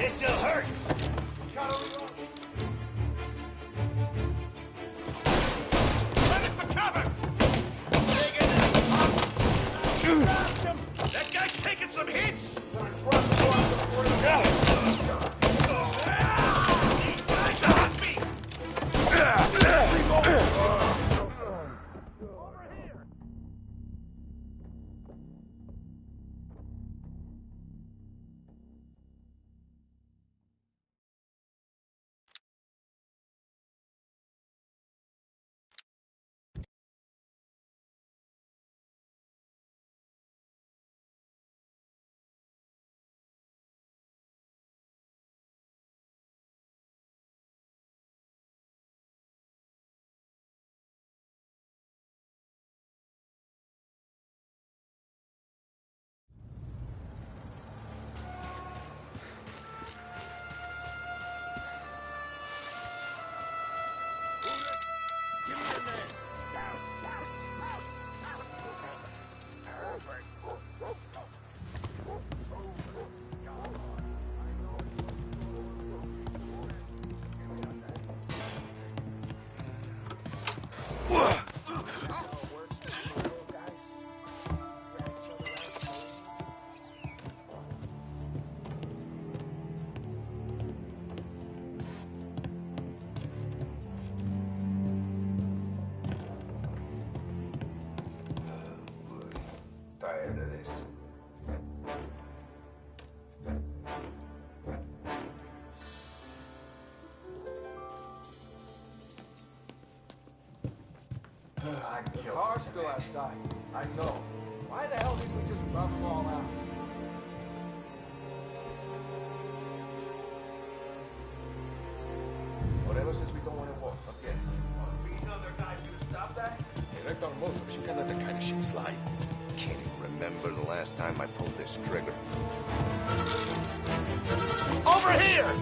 This'll hurt. Running for cover! That guy's taking some hits! These guys are on me!
Tired of this.
The car's still outside. I know. Why the hell didn't we just rub them all out? Whatever says we don't want to walk, okay? We know their guy's gonna stop that? Hey, Rector Mofos, you can't let that kind of shit slide.
Can't even remember the last time I pulled this trigger.
Over here!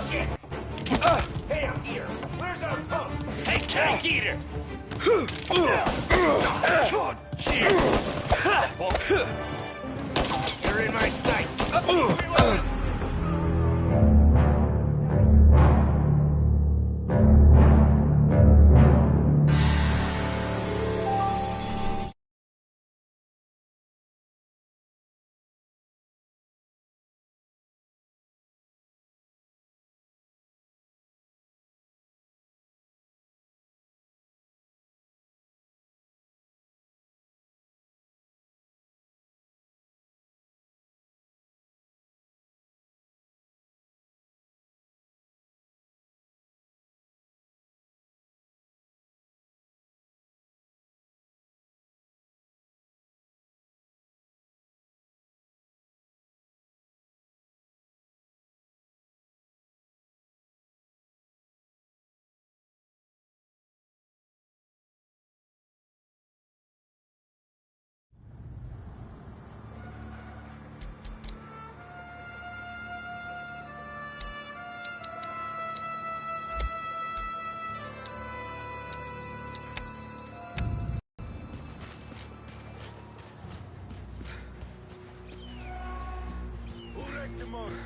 Shit! Hey, I'm here. Where's our pump? Hey, cake eater! Oh, jeez! You're in my sights.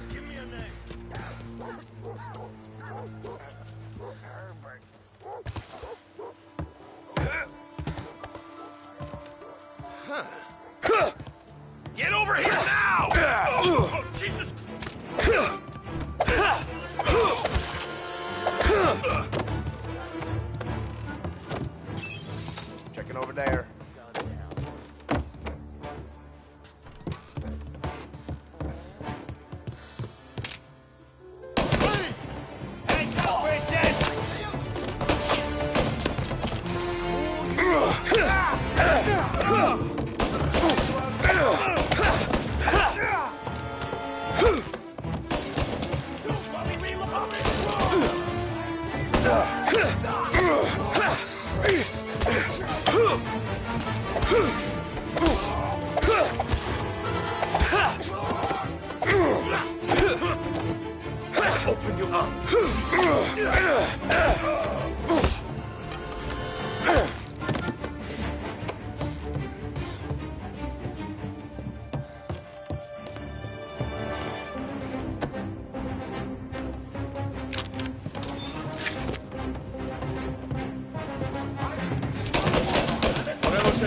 Give me a name. Get over here now! Oh, Jesus!
Checking over there.
Open you up.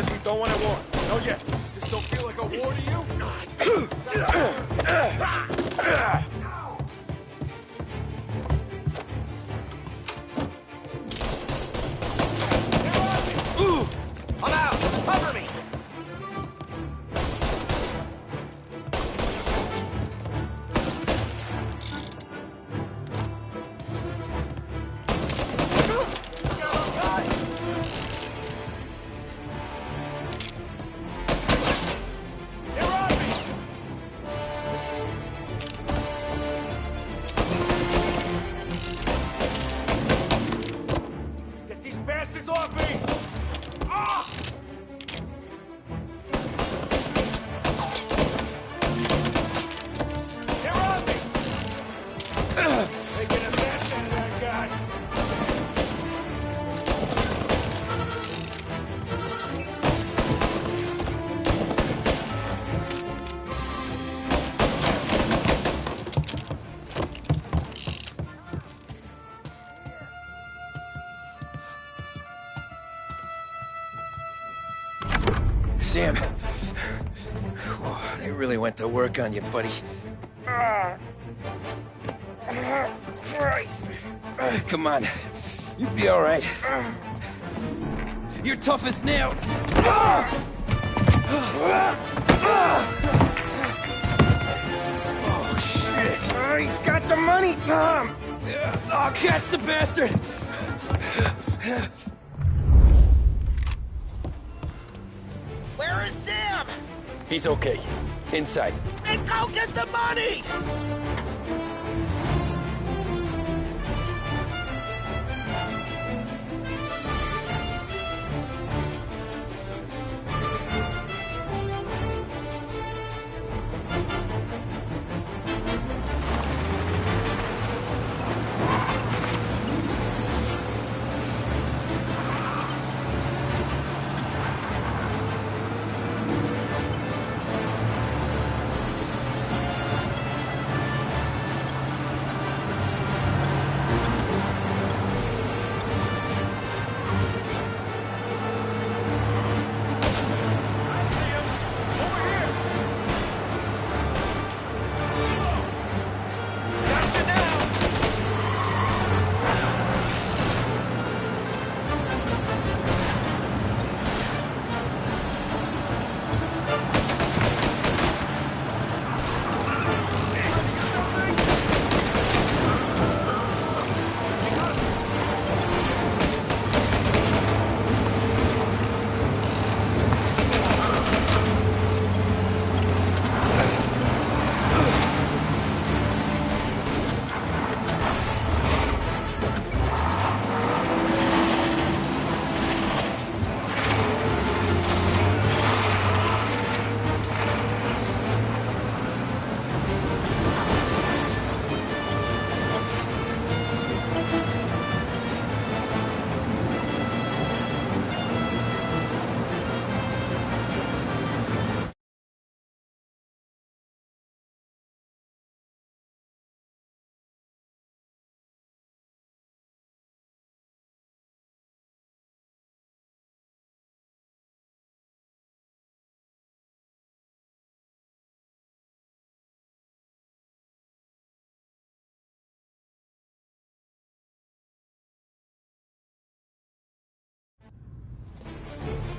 says you don't want a war. No, yet. This don't feel like a war to you?
I'm out! Cover me!
Get these bastards off me! Ah! They're on me! Making a mess out of that guy.
Sam. Whoa, they really went to work on you, buddy. Christ. Come on. You'll be all right. You're tough as nails. Oh, shit. Oh, he's got the money, Tom. Oh, catch the bastard.
Where is Sam?
He's okay. Inside.
Then go get the money!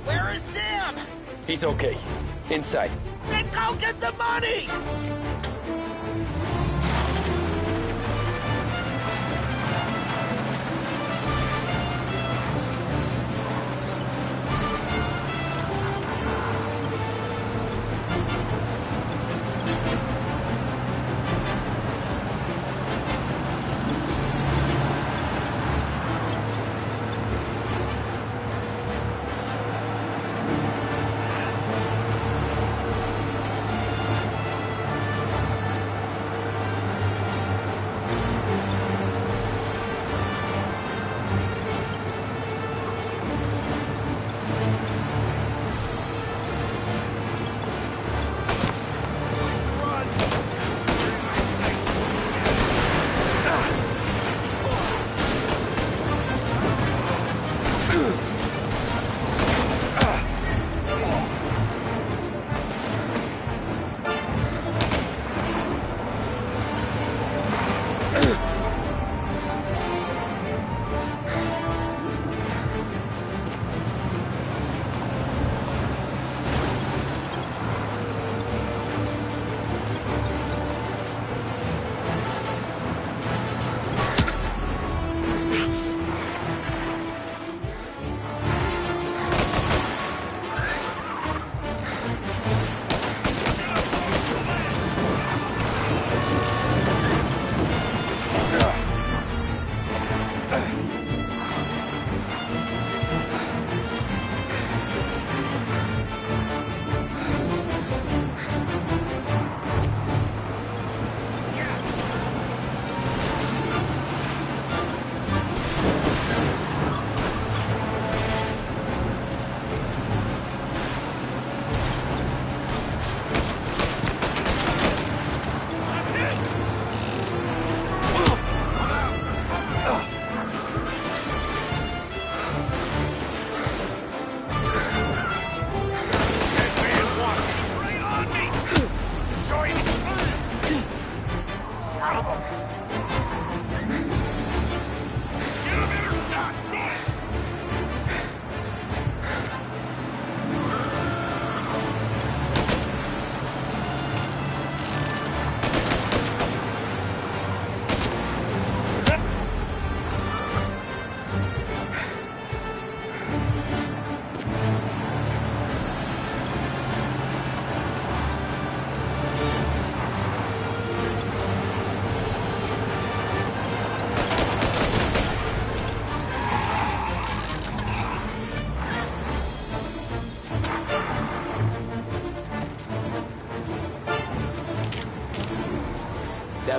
Where is Sam?
He's okay. Inside.
Then go get the money!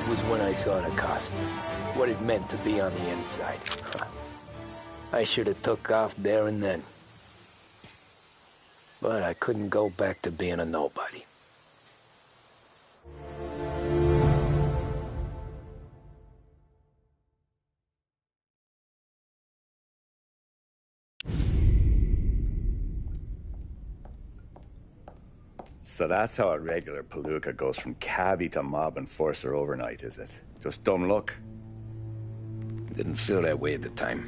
was when I saw the cost. What it meant to be on the inside. I should have took off there and then. But I couldn't go back to being a nobody.
So that's how a regular palooka goes from cabbie to mob enforcer overnight, is it? Just dumb luck?
Didn't feel that way at the time.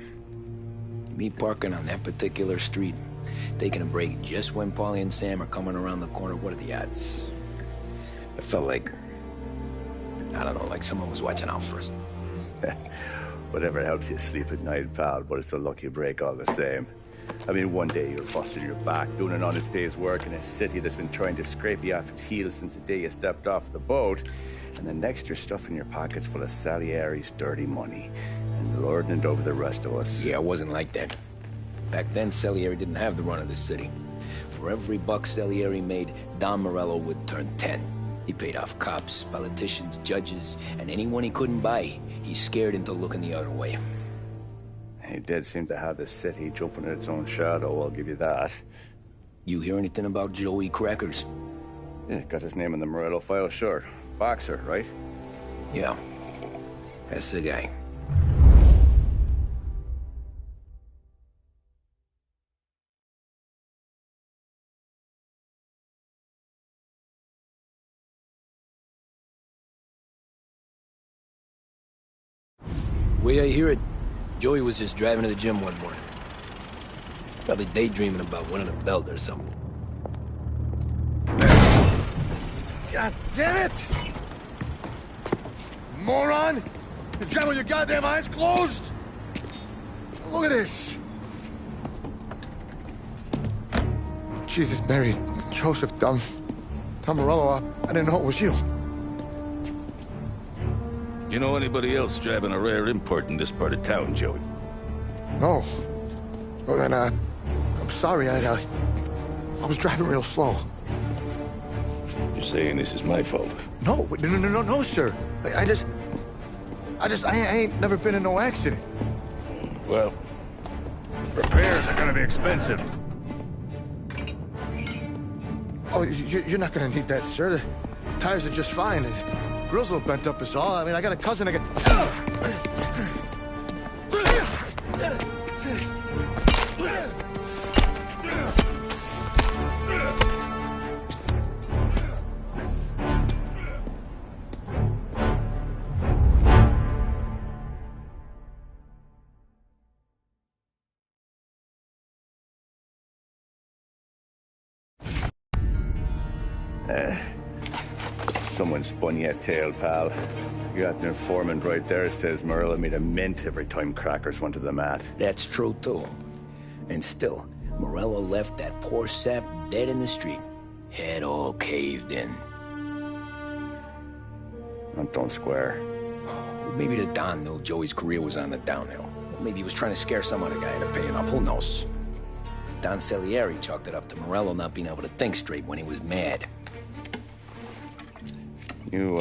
Me parking on that particular street, taking a break just when Paulie and Sam are coming around the corner, what are the odds? I felt like, I don't know, like someone was watching out for us.
Whatever helps you sleep at night, pal, but it's a lucky break all the same. I mean, one day you're busting your back, doing an honest day's work in a city that's been trying to scrape you off its heels since the day you stepped off the boat, and the next you're stuffing your pockets full of Salieri's dirty money and lording it over the rest of us.
Yeah, it wasn't like that. Back then, Salieri didn't have the run of the city. For every buck Salieri made, Don Morello would turn 10. He paid off cops, politicians, judges, and anyone he couldn't buy, he scared into looking the other way.
He did seem to have the city jumping in its own shadow, I'll give you that.
You hear anything about Joey Crackers?
Yeah, got his name in the Morello file, sure. Boxer, right?
Yeah, that's the guy. Way I hear it, Joey was just driving to the gym one morning. Probably daydreaming about winning a belt or something.
God damn it! Moron! You're driving with your goddamn eyes closed? Look at this! Jesus, Mary, Joseph, Tom Morello, I didn't know it was you.
You know anybody else driving a rare import in this part of town, Joey?
No. Well, then, I'm sorry, I was driving real slow.
You're saying this is my fault?
No, sir. I ain't never been in no accident.
Well, repairs are gonna be expensive.
Oh, you're not gonna need that, sir. The tires are just fine. The grill's a little bent up is all. I mean, I got a cousin that
Someone spun you a tale, pal. You got an informant right there says Morello made a mint every time Crackers went to the mat.
That's true, too. And still, Morello left that poor sap dead in the street. Head all caved in.
That don't square.
Well, maybe the Don knew Joey's career was on the downhill. Or maybe he was trying to scare some other guy into paying up. Who knows? Don Salieri chalked it up to Morello not being able to think straight when he was mad.
You,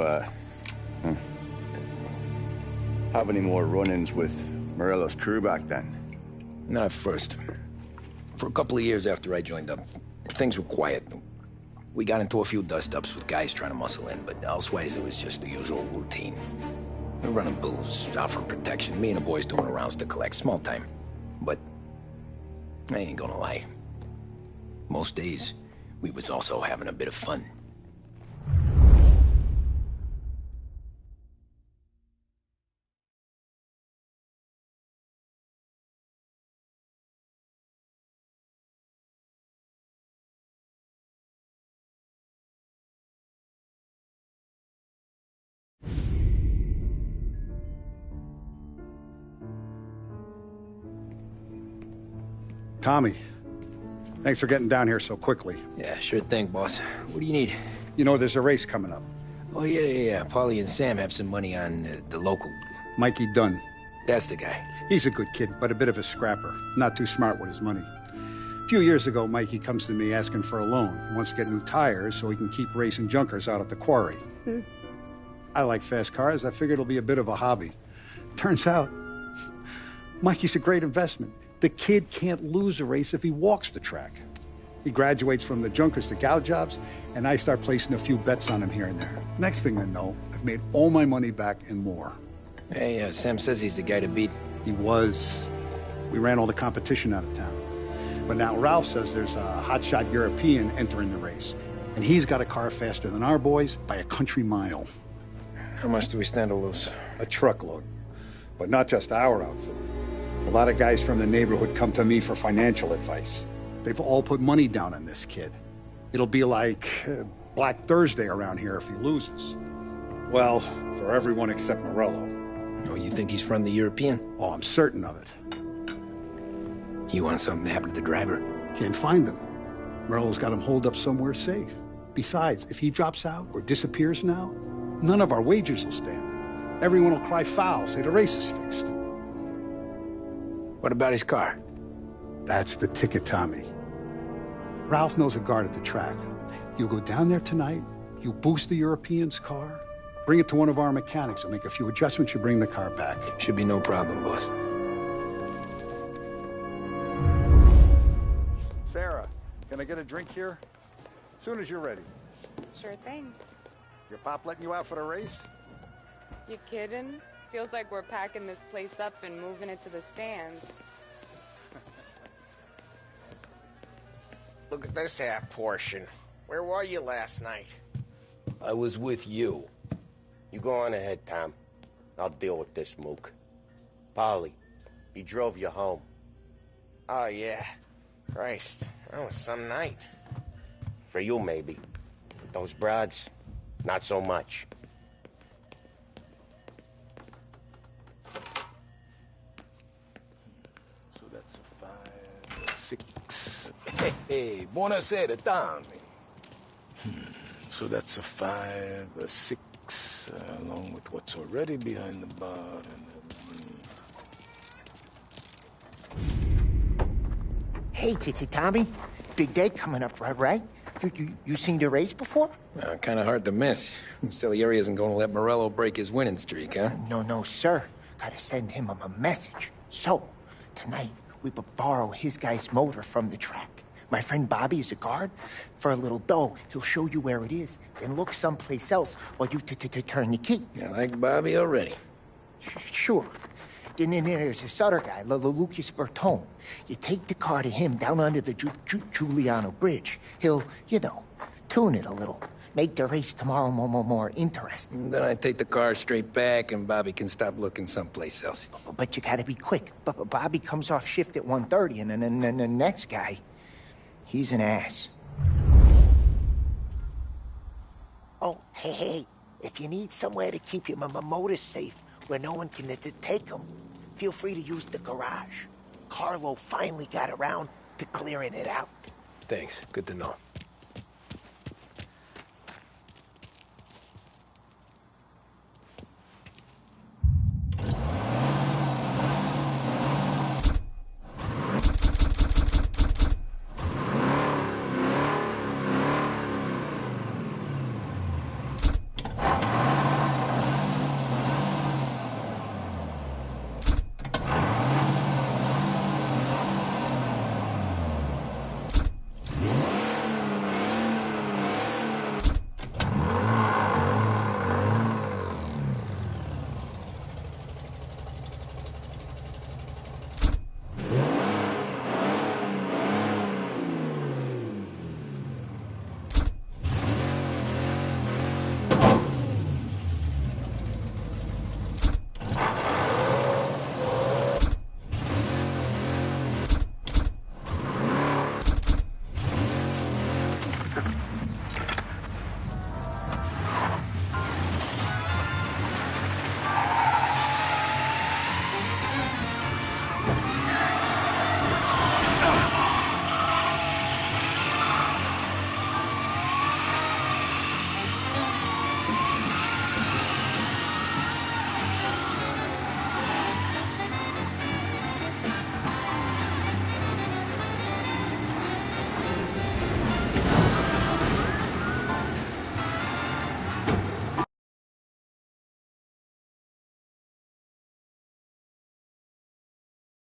have any more run-ins with Morello's crew back then?
Not at first. For a couple of years after I joined up, things were quiet. We got into a few dust-ups with guys trying to muscle in, but elsewise it was just the usual routine. We were running booze, offering protection, me and the boys doing rounds to collect, small time. But I ain't gonna lie. Most days, we was also having a bit of fun.
Tommy, thanks for getting down here so quickly.
Yeah, sure thing, boss. What do you need?
You know, there's a race coming up.
Oh, yeah. Paulie and Sam have some money on the local.
Mikey Dunn.
That's the guy.
He's a good kid, but a bit of a scrapper. Not too smart with his money. A few years ago, Mikey comes to me asking for a loan. He wants to get new tires so he can keep racing junkers out at the quarry. I like fast cars. I figured it'll be a bit of a hobby. Turns out, Mikey's a great investment. The kid can't lose a race if he walks the track. He graduates from the junkers to gal jobs, and I start placing a few bets on him here and there. Next thing I know, I've made all my money back and more.
Hey, Sam says he's the guy to beat.
He was. We ran all the competition out of town. But now Ralph says there's a hotshot European entering the race, and he's got a car faster than our boys by a country mile.
How much do we stand to lose?
A truckload. But not just our outfit. A lot of guys from the neighborhood come to me for financial advice. They've all put money down on this kid. It'll be like Black Thursday around here if he loses. Well, for everyone except Morello.
Oh, you think he's from the European?
Oh, I'm certain of it.
You want something to happen to the driver?
Can't find him. Morello's got him holed up somewhere safe. Besides, if he drops out or disappears now, none of our wagers will stand. Everyone will cry foul, say the race is fixed.
What about his car?
That's the ticket, Tommy. Ralph knows a guard at the track. You go down there tonight, you boost the European's car, bring it to one of our mechanics, and make a few adjustments, you bring the car back.
Should be no problem, boss.
Sarah, can I get a drink here? Soon as you're ready.
Sure thing.
Your pop letting you out for the race?
You kidding? Feels like we're packing this place up and moving it to the stands.
Look at this half portion. Where were you last night?
I was with you.
You go on ahead, Tom. I'll deal with this mook.
Polly, he drove you home.
Oh, yeah. Christ, that was some night.
For you, maybe. With those broads, not so much.
So that's a 5, a 6. Hey, buonasera, Tommy. So that's a 5, a 6, along with what's already behind the bar.
Hey, Tommy. Big day coming up, right? You seen the race before?
Kind of hard to miss. Salieri isn't going to let Morello break his winning streak, huh?
No, sir. Gotta send him a message. So, tonight, we borrow his guy's motor from the track. My friend Bobby is a guard. For a little dough, he'll show you where it is, then look someplace else while you turn the key.
I like Bobby already.
Sure. Then there's this other guy, Lucas Bertone. You take the car to him down under the Giuliano Bridge. He'll, tune it a little. Make the race tomorrow more interesting.
Then I take the car straight back and Bobby can stop looking someplace else.
But you gotta be quick. Bobby comes off shift at 1:30, and then the next guy, he's an ass.
Oh, hey, if you need somewhere to keep your motor safe where no one can take them, feel free to use the garage. Carlo finally got around to clearing it out.
Thanks. Good to know.